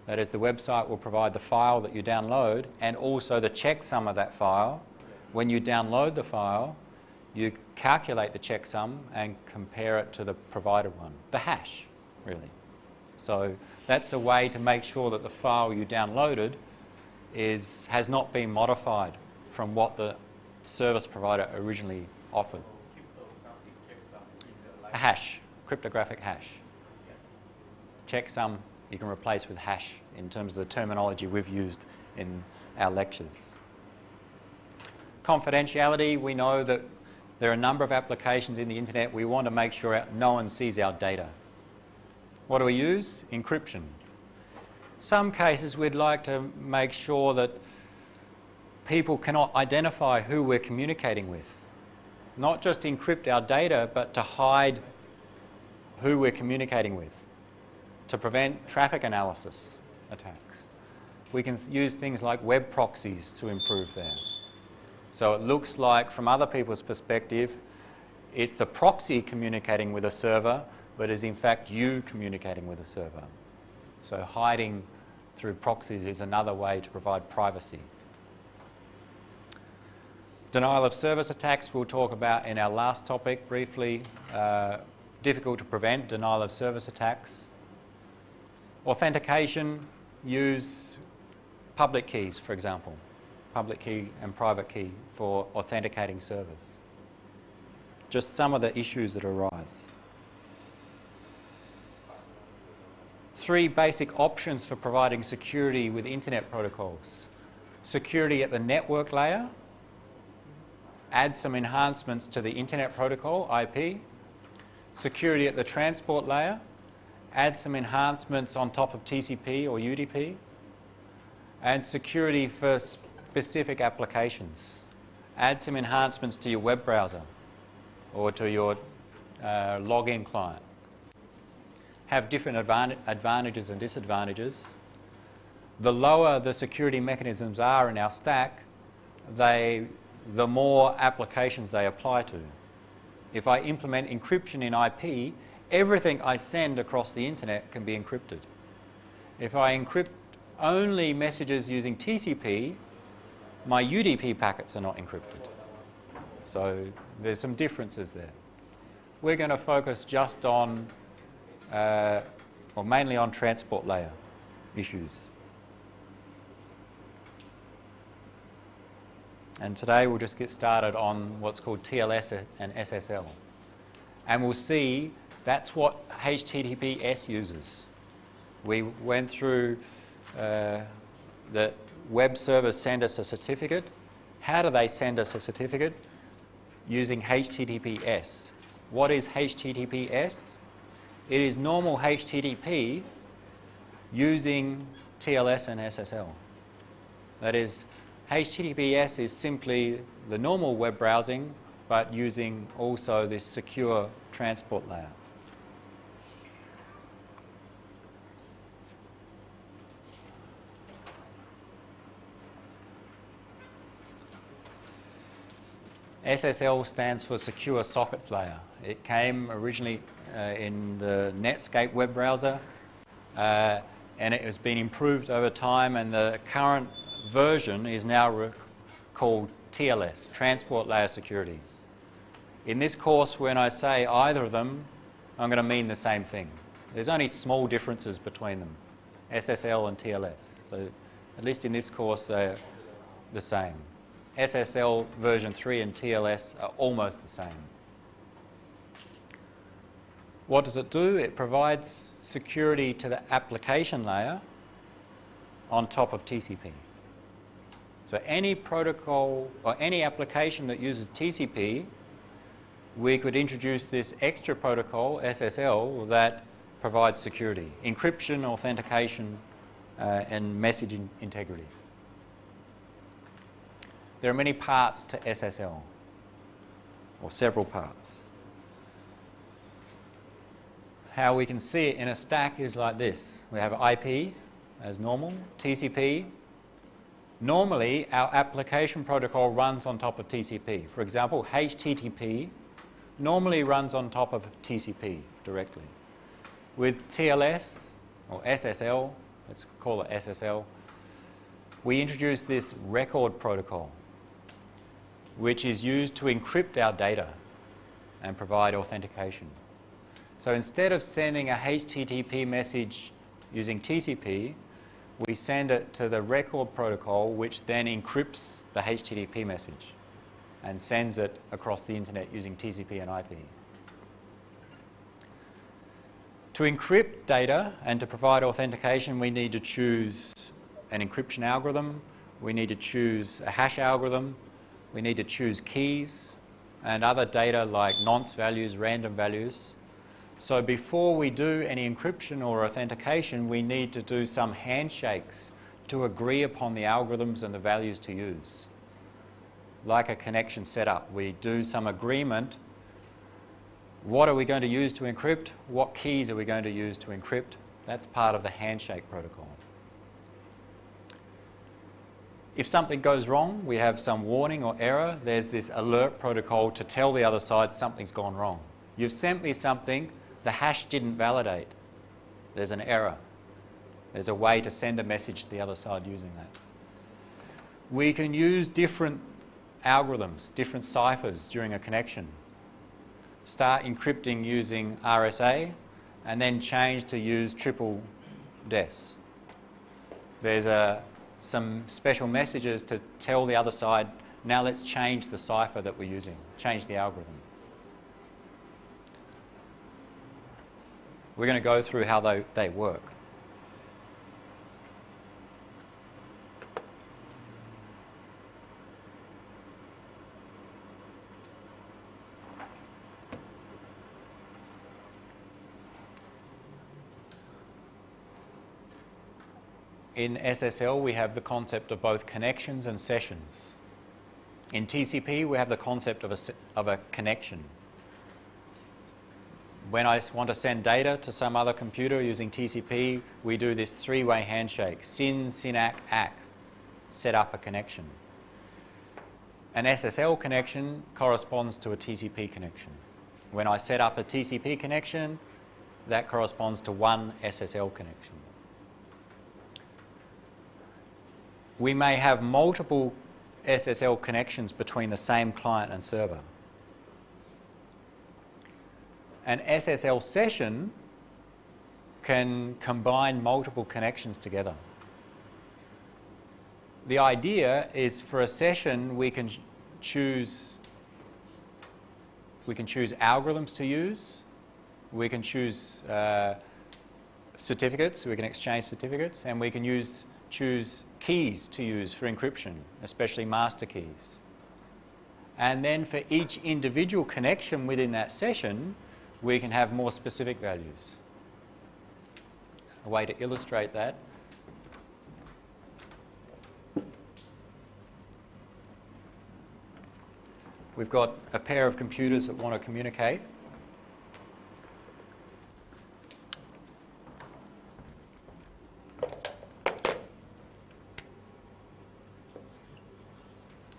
That is, the website will provide the file that you download and also the checksum of that file. When you download the file, you calculate the checksum and compare it to the provided one. The hash, really. So that's a way to make sure that the file you downloaded has not been modified from what the service provider originally offered. A hash, cryptographic hash. Checksum you can replace with hash in terms of the terminology we've used in our lectures. Confidentiality, we know that there are a number of applications in the internet. We want to make sure no one sees our data. What do we use? Encryption. Some cases we'd like to make sure that people cannot identify who we're communicating with. Not just encrypt our data, but to hide who we're communicating with, to prevent traffic analysis attacks. We can use things like web proxies to improve that. So it looks like, from other people's perspective, it's the proxy communicating with a server, but is in fact you communicating with a server. So hiding through proxies is another way to provide privacy. Denial of service attacks we'll talk about in our last topic briefly. Difficult to prevent denial of service attacks. Authentication, use public keys, for example. Public key and private key for authenticating servers. Just some of the issues that arise. 3 basic options for providing security with internet protocols. Security at the network layer. Add some enhancements to the internet protocol, IP. Security at the transport layer. Add some enhancements on top of TCP or UDP. And security for specific applications. Add some enhancements to your web browser or to your login client. Have different advantages and disadvantages. The lower the security mechanisms are in our stack, the more applications they apply to. If I implement encryption in IP, everything I send across the internet can be encrypted. If I encrypt only messages using TCP, my UDP packets are not encrypted. So there's some differences there. We're going to focus just on, or mainly on transport layer issues. And today we'll just get started on what's called TLS and SSL. And we'll see that's what HTTPS uses. We went through the web servers send us a certificate. How do they send us a certificate? Using HTTPS. What is HTTPS? It is normal HTTP using TLS and SSL. That is, HTTPS is simply the normal web browsing, but using also this secure transport layer. SSL stands for Secure Sockets Layer. It came originally in the Netscape web browser, and it has been improved over time, and the current version is now called TLS, Transport Layer Security. In this course, when I say either of them, I'm going to mean the same thing. There's only small differences between them, SSL and TLS. So at least in this course, they're the same. SSL version 3 and TLS are almost the same. What does it do? It provides security to the application layer on top of TCP. So any protocol or any application that uses TCP, we could introduce this extra protocol, SSL, that provides security, encryption, authentication, and message integrity. There are many parts to SSL, or several parts. How we can see it in a stack is like this. We have IP as normal, TCP. Normally, our application protocol runs on top of TCP. For example, HTTP normally runs on top of TCP directly. With TLS, or SSL, let's call it SSL, we introduce this record protocol, which is used to encrypt our data and provide authentication. So instead of sending a HTTP message using TCP, we send it to the record protocol, which then encrypts the HTTP message and sends it across the internet using TCP and IP. To encrypt data and to provide authentication, we need to choose an encryption algorithm, we need to choose a hash algorithm, we need to choose keys and other data like nonce values, random values. So before we do any encryption or authentication, we need to do some handshakes to agree upon the algorithms and the values to use. like a connection setup. We do some agreement. What are we going to use to encrypt? What keys are we going to use to encrypt? That's part of the handshake protocol. If something goes wrong, we have some warning or error. There's this alert protocol to tell the other side something's gone wrong. You've sent me something, the hash didn't validate. There's an error. There's a way to send a message to the other side using that. We can use different algorithms, different ciphers during a connection. Start encrypting using RSA and then change to use triple DES. There's some special messages to tell the other side, now let's change the cipher that we're using, change the algorithm. We're going to go through how they work. In SSL, we have the concept of both connections and sessions. In TCP, we have the concept of a connection. When I want to send data to some other computer using TCP, we do this three-way handshake. SYN, SYNAC, ACK. Set up a connection. An SSL connection corresponds to a TCP connection. When I set up a TCP connection, that corresponds to one SSL connection. We may have multiple SSL connections between the same client and server. An SSL session can combine multiple connections together. The idea is for a session we can choose algorithms to use, we can choose certificates, we can exchange certificates, and we can choose keys to use for encryption, especially master keys. And then for each individual connection within that session, we can have more specific values. A way to illustrate that. We've got a pair of computers that want to communicate.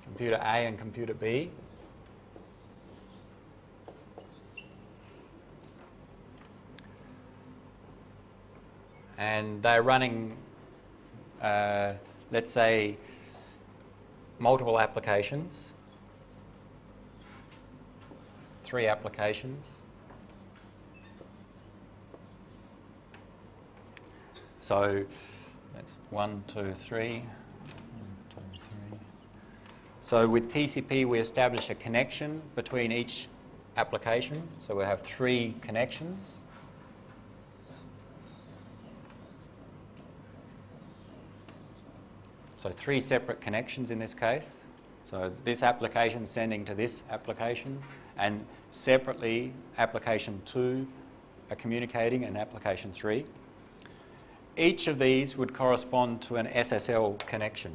Computer A and computer B. And they're running, let's say, multiple applications, 3 applications. So that's 1, 2, 3. So with TCP, we establish a connection between each application. So we have 3 connections. So 3 separate connections in this case. So this application sending to this application, and separately application 2 are communicating and application 3. Each of these would correspond to an SSL connection.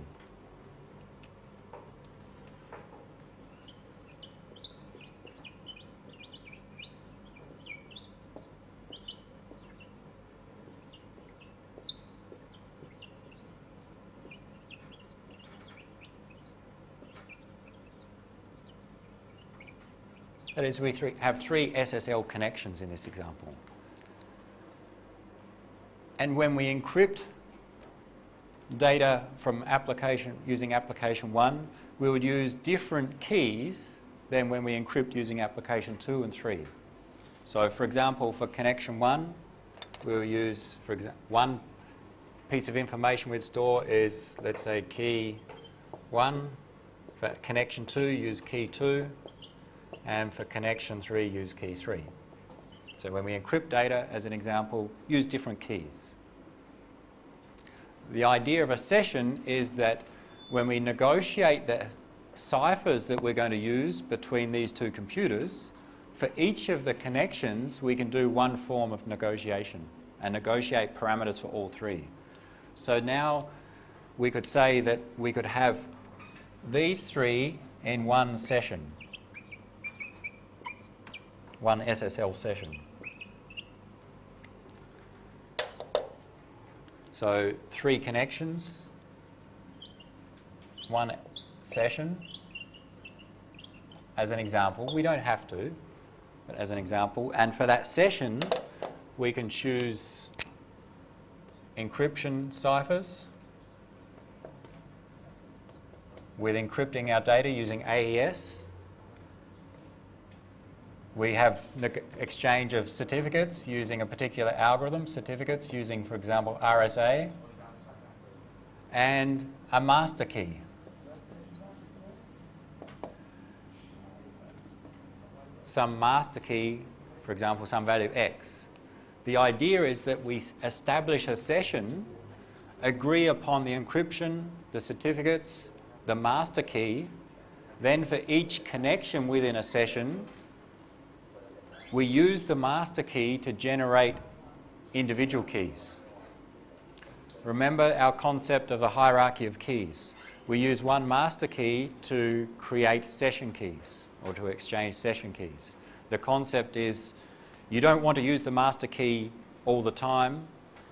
That is, we have 3 SSL connections in this example. And when we encrypt data from application using application 1, we would use different keys than when we encrypt using application 2 and 3. So for example, for connection 1, we will use, for example, one piece of information we'd store is, let's say, key 1. For connection 2, use key 2. And for connection 3, use key 3. So when we encrypt data, as an example, use different keys. The idea of a session is that when we negotiate the ciphers that we're going to use between these 2 computers, for each of the connections, we can do one form of negotiation and negotiate parameters for all 3. So now we could say that we could have these 3 in one session, one SSL session. So 3 connections, 1 session. As an example, we don't have to, but as an example, and for that session we can choose encryption ciphers with encrypting our data using AES. We have the exchange of certificates using a particular algorithm, certificates using, for example, RSA, and a master key. Some master key, for example, some value X. The idea is that we establish a session, agree upon the encryption, the certificates, the master key, then for each connection within a session, we use the master key to generate individual keys. Remember our concept of a hierarchy of keys. We use one master key to create session keys or to exchange session keys. The concept is you don't want to use the master key all the time.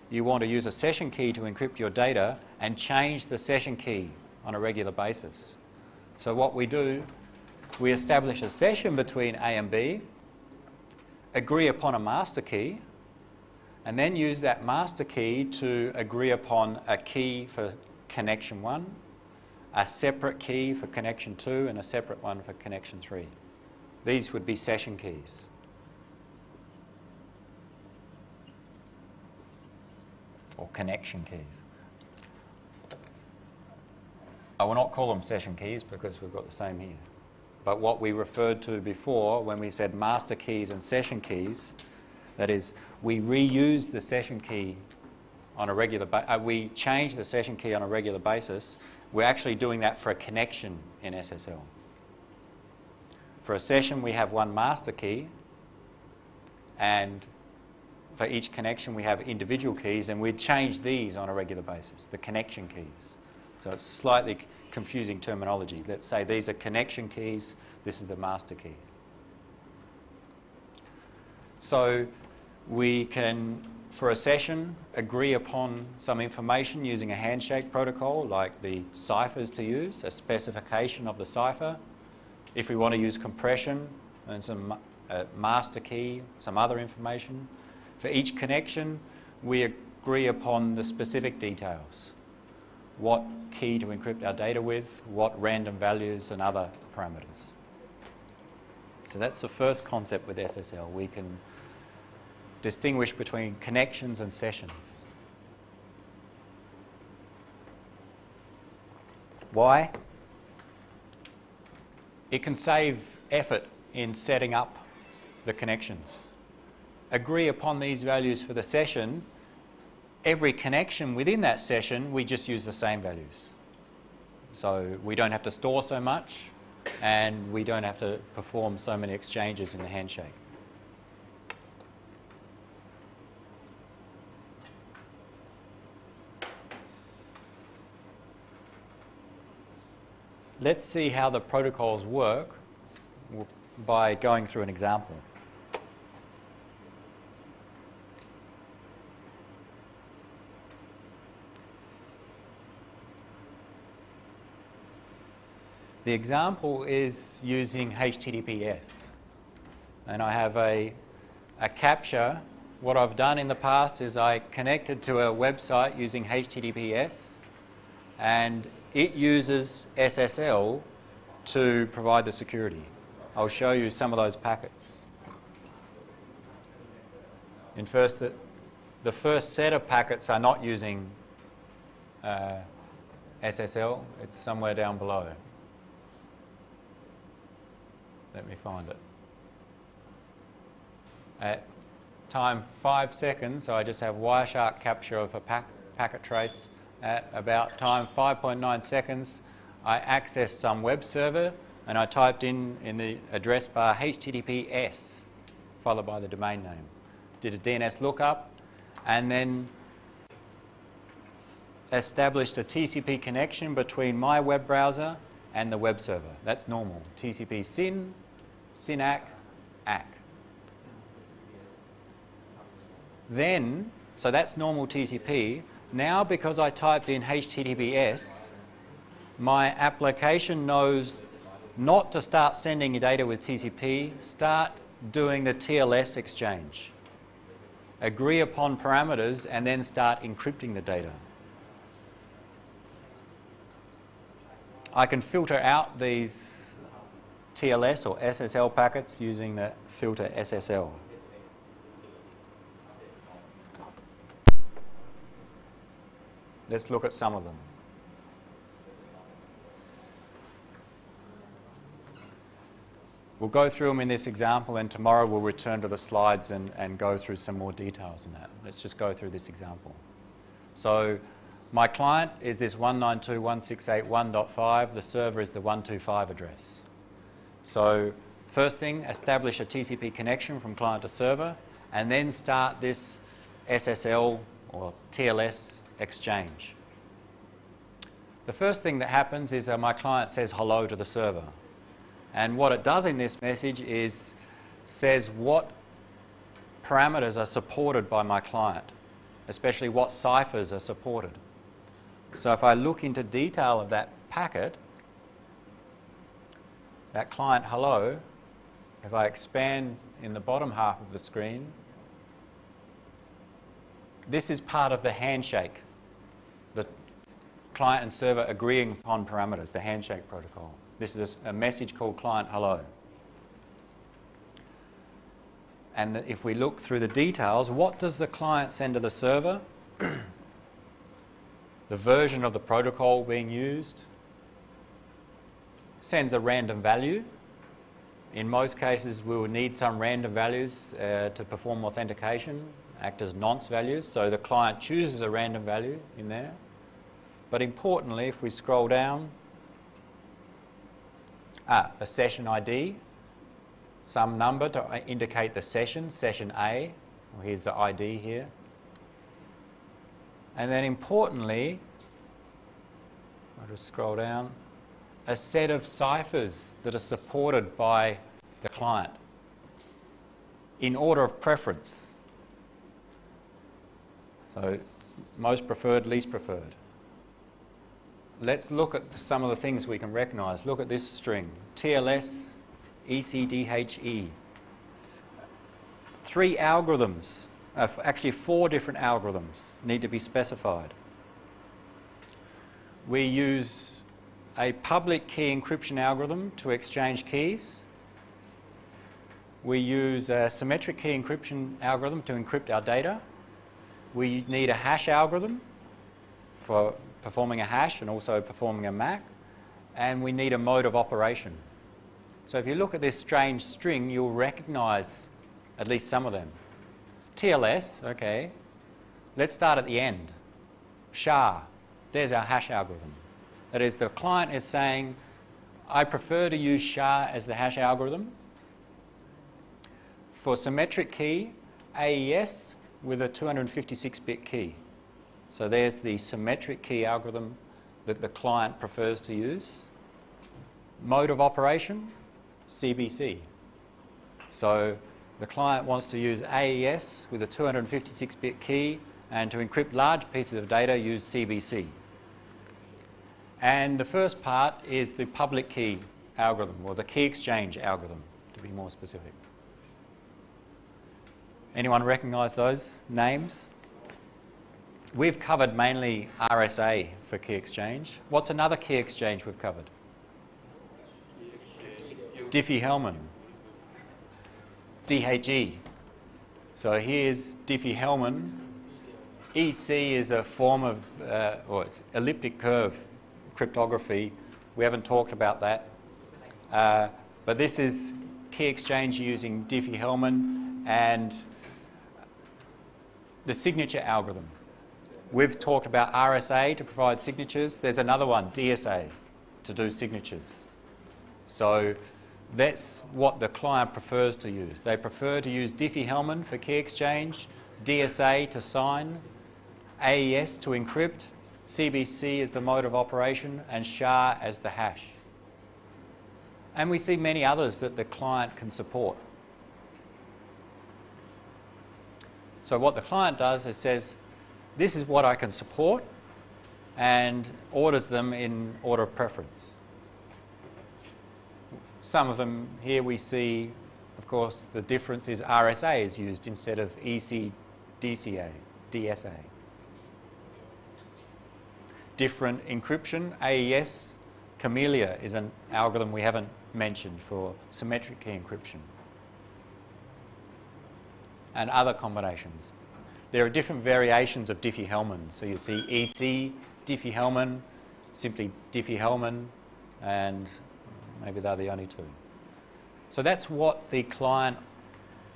You want to use a session key to encrypt your data and change the session key on a regular basis. So what we do, we establish a session between A and B, agree upon a master key, and then use that master key to agree upon a key for connection 1, a separate key for connection 2, and a separate one for connection 3. These would be session keys. Or connection keys. I will not call them session keys because we've got the same here. But what we referred to before when we said master keys and session keys, that is, we reuse the session key on a regular basis, we change the session key on a regular basis. We're actually doing that for a connection in SSL. For a session, we have one master key, and for each connection, we have individual keys, and we change these on a regular basis, the connection keys. So it's slightly confusing terminology. Let's say these are connection keys, this is the master key. So we can, for a session, agree upon some information using a handshake protocol, like the ciphers to use, a specification of the cipher. If we want to use compression and some master key, some other information. For each connection, we agree upon the specific details. What key to encrypt our data with, what random values and other parameters. So that's the first concept with SSL. We can distinguish between connections and sessions. Why? It can save effort in setting up the connections. Agree upon these values for the session. Every connection within that session, we just use the same values. So we don't have to store so much, and we don't have to perform so many exchanges in the handshake. Let's see how the protocols work by going through an example. The example is using HTTPS, and I have a capture. What I've done in the past is I connected to a website using HTTPS, and it uses SSL to provide the security. I'll show you some of those packets. The first set of packets are not using SSL. It's somewhere down below. Let me find it. At time 5 seconds, so I just have Wireshark capture of a packet trace. At about time 5.9 seconds, I accessed some web server and I typed in the address bar HTTPS followed by the domain name. Did a DNS lookup and then established a TCP connection between my web browser and the web server. That's normal. TCP SYN, SYN-ACK, ACK. Then, so that's normal TCP. Now, because I typed in HTTPS, my application knows not to start sending data with TCP, start doing the TLS exchange. Agree upon parameters and then start encrypting the data. I can filter out these TLS or SSL packets using the filter SSL. Let's look at some of them. We'll go through them in this example, and tomorrow we'll return to the slides and go through some more details in that. Let's just go through this example. So my client is this 192.168.1.5. The server is the 125 address. So first thing, establish a TCP connection from client to server, and then start this SSL or TLS exchange. The first thing that happens is my client says hello to the server. And what it does in this message is says what parameters are supported by my client, especially what ciphers are supported. So if I look into detail of that packet, that client hello, if I expand in the bottom half of the screen, this is part of the handshake, the client and server agreeing upon parameters, the handshake protocol. This is a message called client hello. And if we look through the details, what does the client send to the server? The version of the protocol being used sends a random value. In most cases, we will need some random values to perform authentication, act as nonce values. So the client chooses a random value in there. But importantly, if we scroll down, a session ID, some number to indicate the session, session A. Well, here's the ID here. And then importantly, I'll just scroll down, a set of ciphers that are supported by the client in order of preference. So most preferred, least preferred. Let's look at some of the things we can recognize. Look at this string, TLS ECDHE. 3 algorithms, actually 4 different algorithms need to be specified. We use a public key encryption algorithm to exchange keys. We use a symmetric key encryption algorithm to encrypt our data. We need a hash algorithm for performing a hash and also performing a MAC, and we need a mode of operation. So if you look at this strange string, you'll recognize at least some of them. TLS, okay. Let's start at the end. SHA, there's our hash algorithm. That is, the client is saying, I prefer to use SHA as the hash algorithm. For symmetric key, AES with a 256-bit key. So there's the symmetric key algorithm that the client prefers to use. Mode of operation, CBC. So the client wants to use AES with a 256-bit key, and to encrypt large pieces of data, use CBC. And the first part is the public key algorithm, or the key exchange algorithm, to be more specific. Anyone recognize those names? We've covered mainly RSA for key exchange. What's another key exchange we've covered? Diffie-Hellman. DHE. So here's Diffie-Hellman. EC is a form of, or it's elliptic curve cryptography. We haven't talked about that. But this is key exchange using Diffie-Hellman and the signature algorithm. We've talked about RSA to provide signatures. There's another one, DSA, to do signatures. So that's what the client prefers to use. They prefer to use Diffie-Hellman for key exchange, DSA to sign, AES to encrypt, CBC as the mode of operation, and SHA as the hash. And we see many others that the client can support. So what the client does is says, this is what I can support, and orders them in order of preference. Some of them here we see, of course, the difference is RSA is used instead of DSA. Different encryption, AES, Camellia is an algorithm we haven't mentioned for symmetric key encryption. And other combinations. There are different variations of Diffie-Hellman. So you see EC, Diffie-Hellman, simply Diffie-Hellman, and maybe they're the only two. So that's what the client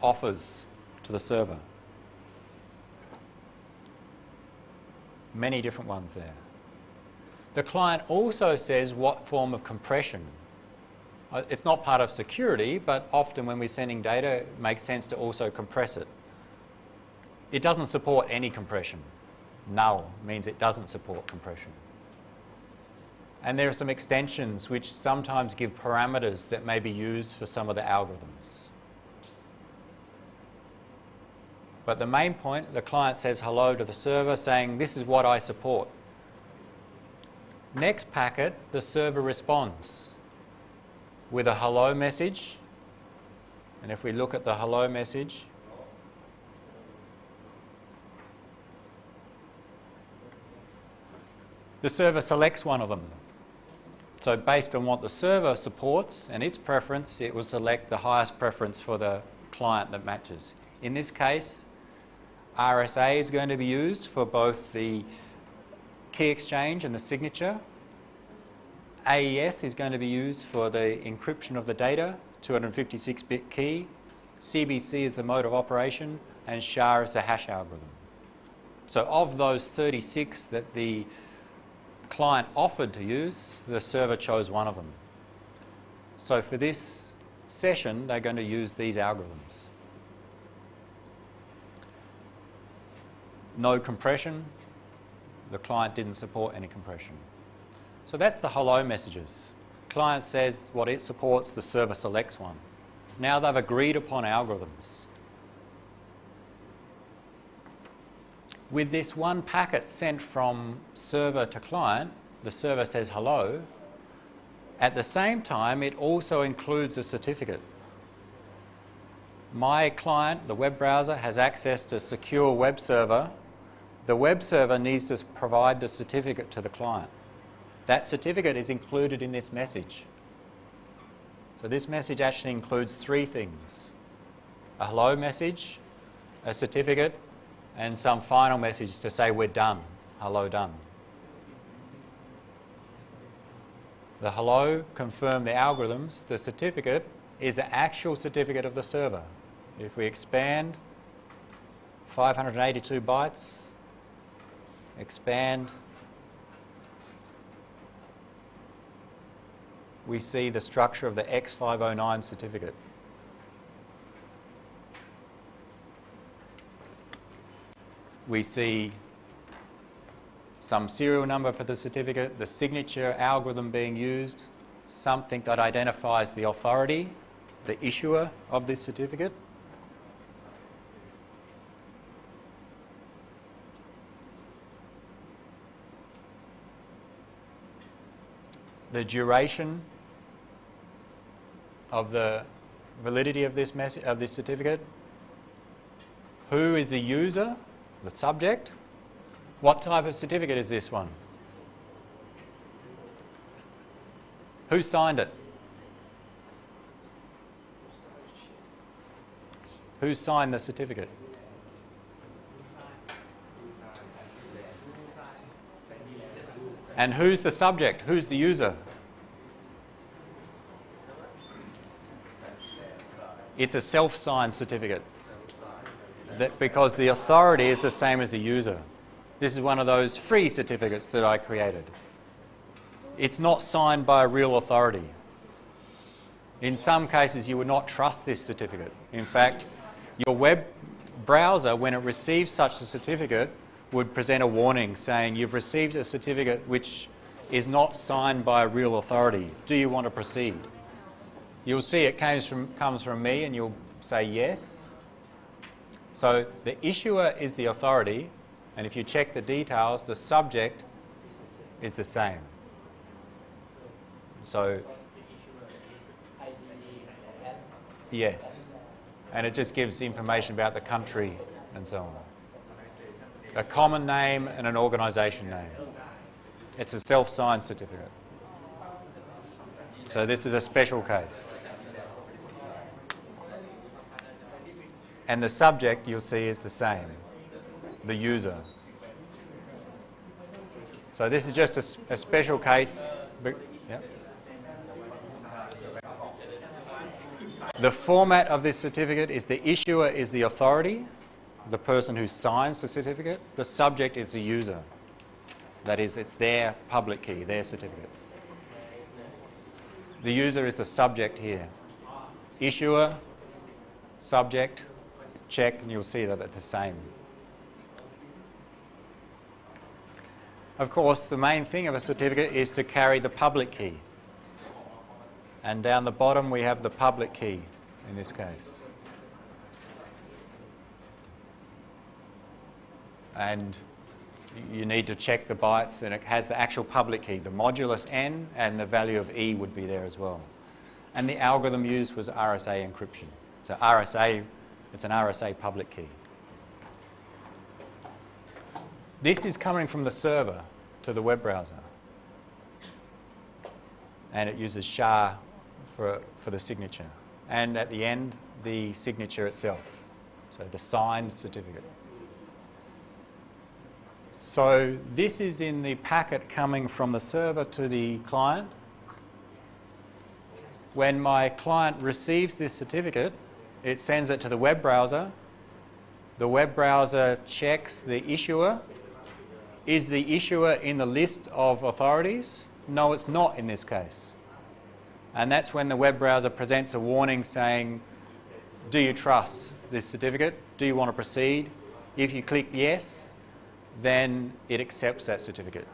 offers to the server. Many different ones there. The client also says what form of compression. It's not part of security, but often when we're sending data, it makes sense to also compress it. It doesn't support any compression. Null means it doesn't support compression. And there are some extensions which sometimes give parameters that may be used for some of the algorithms. But the main point, the client says hello to the server saying, this is what I support. Next packet, the server responds with a hello message. And if we look at the hello message, the server selects one of them. So based on what the server supports and its preference, it will select the highest preference for the client that matches. In this case, RSA is going to be used for both the key exchange and the signature. AES is going to be used for the encryption of the data, 256-bit key. CBC is the mode of operation, and SHA is the hash algorithm. So of those 36 that the client offered to use, the server chose one of them. So for this session, they're going to use these algorithms. No compression. The client didn't support any compression. So that's the hello messages. Client says what it supports, the server selects one. Now they've agreed upon algorithms. With this one packet sent from server to client, the server says hello. At the same time, it also includes a certificate. My client, the web browser, has access to secure web server. The web server needs to provide the certificate to the client. That certificate is included in this message. So this message actually includes three things: a hello message, a certificate, and some final message to say we're done, hello done. The hello confirm the algorithms. The certificate is the actual certificate of the server. If we expand 582 bytes, expand, we see the structure of the X.509 certificate. We see some serial number for the certificate, the signature algorithm being used, something that identifies the authority, the issuer of this certificate. The duration of the validity of this certificate. Who is the user, the subject? What type of certificate is this one? Who signed it? Who signed the certificate? And who's the subject? Who's the user? It's a self-signed certificate because the authority is the same as the user. This is one of those free certificates that I created. It's not signed by a real authority. In some cases, you would not trust this certificate. In fact, your web browser, when it receives such a certificate, would present a warning saying you've received a certificate which is not signed by a real authority. Do you want to proceed? you'll see it comes from me, and you'll say yes. So the issuer is the authority, and if you check the details, the subject is the same. So yes, and it just gives information about the country and so on. A common name and an organisation name. It's a self-signed certificate. So this is a special case. And the subject, you'll see, is the same, the user. So this is just a special case. Yeah. The format of this certificate is the issuer is the authority, the person who signs the certificate. The subject is the user. That is, it's their public key, their certificate. The user is the subject here. Issuer, subject, check, and you'll see that they're the same. Of course, the main thing of a certificate is to carry the public key. And down the bottom we have the public key in this case. And you need to check the bytes, and it has the actual public key, the modulus n, and the value of e would be there as well. And the algorithm used was RSA encryption. So RSA, it's an RSA public key. This is coming from the server to the web browser. And it uses SHA for the signature. And at the end, the signature itself. So the signed certificate. So this is in the packet coming from the server to the client. When my client receives this certificate, it sends it to the web browser. The web browser checks the issuer. Is the issuer in the list of authorities? No, it's not in this case. And that's when the web browser presents a warning saying, do you trust this certificate? Do you want to proceed? If you click yes, then it accepts that certificate.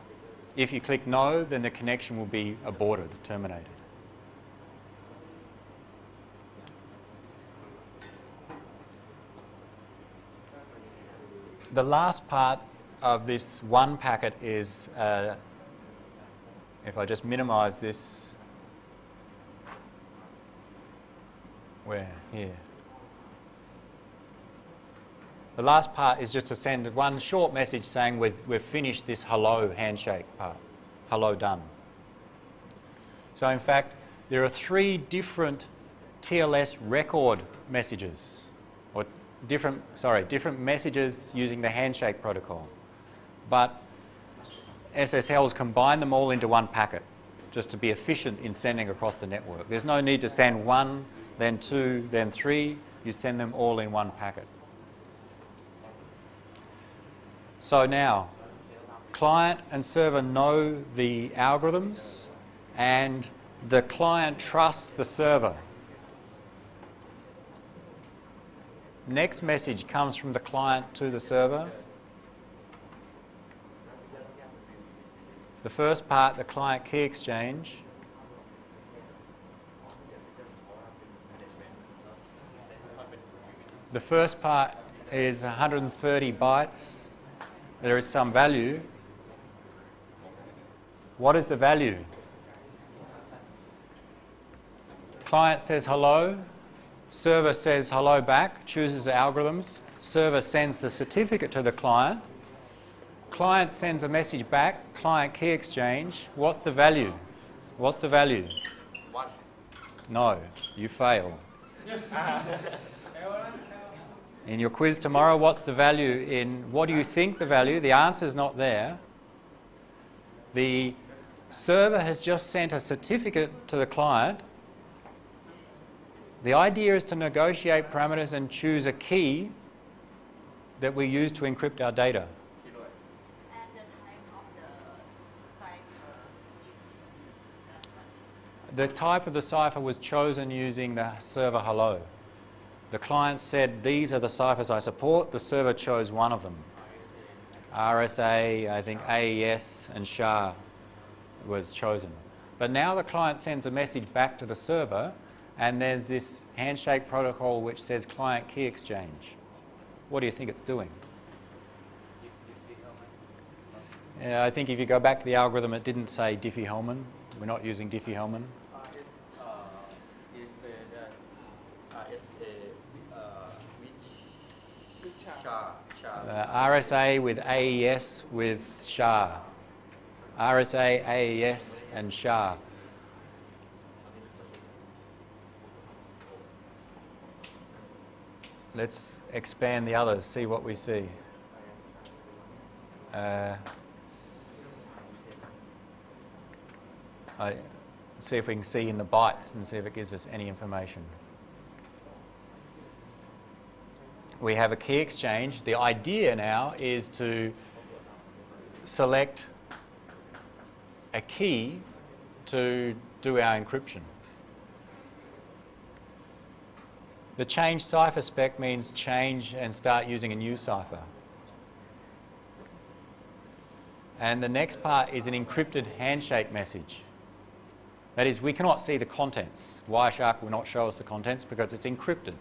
If you click no, then the connection will be aborted, terminated. The last part of this one packet is, if I just minimize this, where? Here. The last part is just to send one short message saying we've finished this hello handshake part. Hello done. So in fact, there are 3 different TLS record messages, or different messages using the handshake protocol. But SSLs combine them all into one packet just to be efficient in sending across the network. There's no need to send 1, then 2, then 3. You send them all in one packet. So now, client and server know the algorithms, and the client trusts the server. Next message comes from the client to the server. The first part, the client key exchange. The first part is 130 bytes. There is some value. What is the value? Client says hello. Server says hello back, chooses the algorithms. Server sends the certificate to the client. Client sends a message back, client key exchange. What's the value? What's the value? 1. No, you fail. In your quiz tomorrow, what's the value in, what do you think the value? The answer's not there. The server has just sent a certificate to the client. The idea is to negotiate parameters and choose a key that we use to encrypt our data. And the type of the cipher is The type of the cipher was chosen using the server hello. The client said, these are the ciphers I support. The server chose one of them. RSA, I think AES and SHA was chosen. But now the client sends a message back to the server, and there's this handshake protocol which says client key exchange. What do you think it's doing? Yeah, I think if you go back to the algorithm, it didn't say Diffie-Hellman. We're not using Diffie-Hellman. RSA with AES with SHA. RSA, AES, and SHA. Let's expand the others, see what we see. See if we can see in the bytes and see if it gives us any information. We have a key exchange. The idea now is to select a key to do our encryption. The change cipher spec means change and start using a new cipher. And the next part is an encrypted handshake message. That is, we cannot see the contents. Wireshark will not show us the contents because it's encrypted.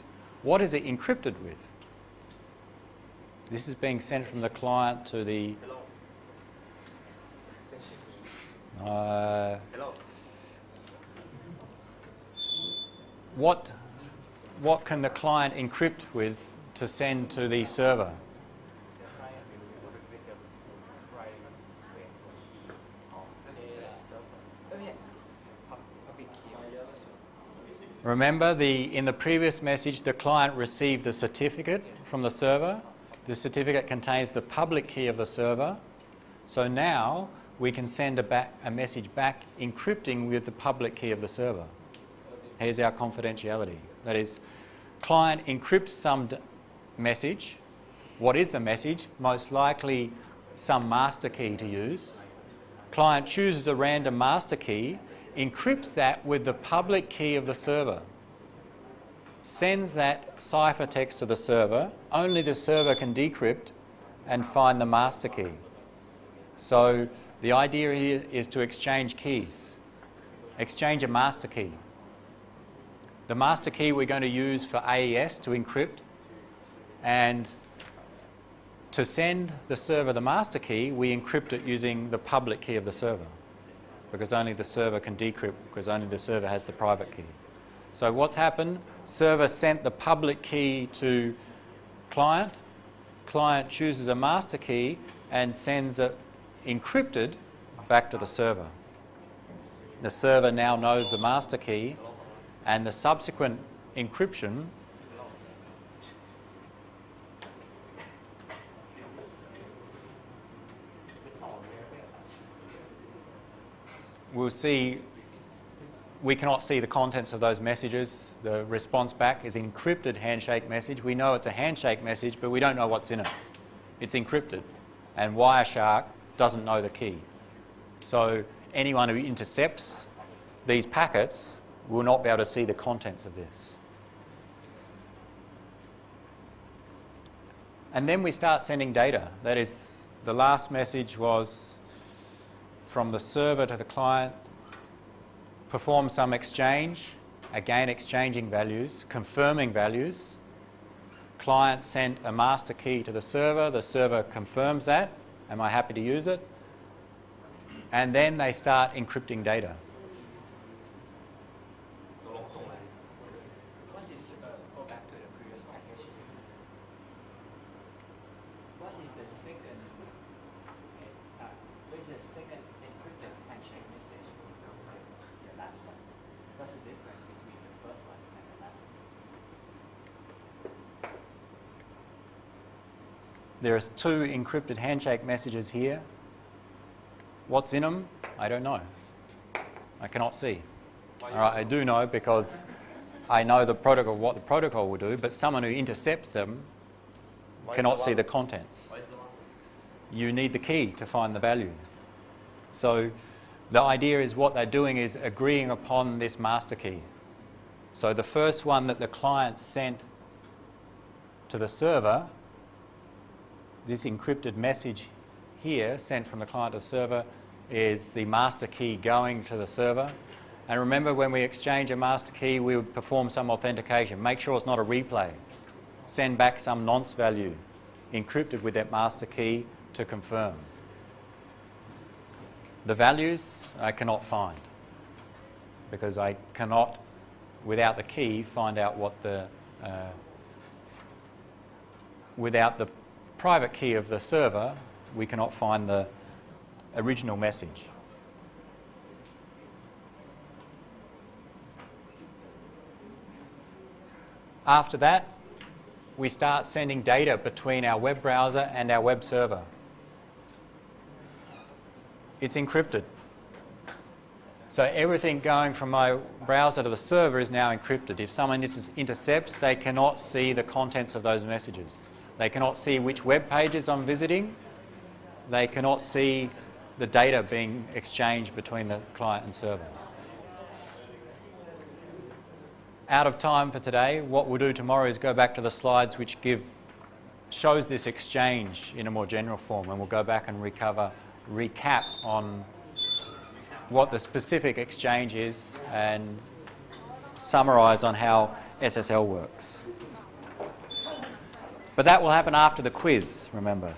What is it encrypted with? This is being sent from the client to the... What can the client encrypt with to send to the server? Remember, in the previous message, the client received the certificate from the server. The certificate contains the public key of the server. So now we can send a message back encrypting with the public key of the server. Here's our confidentiality. That is, client encrypts some message. What is the message? Most likely some master key to use. Client chooses a random master key, encrypts that with the public key of the server, sends that ciphertext to the server. Only the server can decrypt and find the master key. So the idea here is to exchange keys. Exchange a master key. The master key we're going to use for AES to encrypt, and to send the server the master key, we encrypt it using the public key of the server, because only the server can decrypt, because only the server has the private key. So what's happened? Server sent the public key to client. Client chooses a master key and sends it encrypted back to the server. The server now knows the master key, and the subsequent encryption we'll see. We cannot see the contents of those messages. The response back is an encrypted handshake message. We know it's a handshake message, but we don't know what's in it. It's encrypted, and Wireshark doesn't know the key. So anyone who intercepts these packets will not be able to see the contents of this. And then we start sending data. That is, the last message was from the server to the client, perform some exchange, again exchanging values, confirming values. Client sent a master key to the server confirms that, am I happy to use it? And then they start encrypting data. Go back to the previous package. What is the second? What is the second encrypted handshake message? The last one. What's the difference between the first one and the last one? There's two encrypted handshake messages here. What's in them? I don't know. I cannot see. All right, I do know because I know the protocol, what the protocol will do, but someone who intercepts them cannot see the contents. You need the key to find the value. So the idea is what they're doing is agreeing upon this master key. So the first one that the client sent to the server, this encrypted message here sent from the client to the server, is the master key going to the server. And remember, when we exchange a master key, we would perform some authentication. Make sure it's not a replay. Send back some nonce value encrypted with that master key to confirm. The values I cannot find because I cannot, without the key, find out what the without the private key of the server, we cannot find the original message. After that, we start sending data between our web browser and our web server. It's encrypted. So everything going from my browser to the server is now encrypted. If someone intercepts, they cannot see the contents of those messages. They cannot see which web pages I'm visiting. They cannot see the data being exchanged between the client and server. Out of time for today. What we'll do tomorrow is go back to the slides which shows this exchange in a more general form, and we'll go back and recap on what the specific exchange is and summarise on how SSL works. But that will happen after the quiz, remember.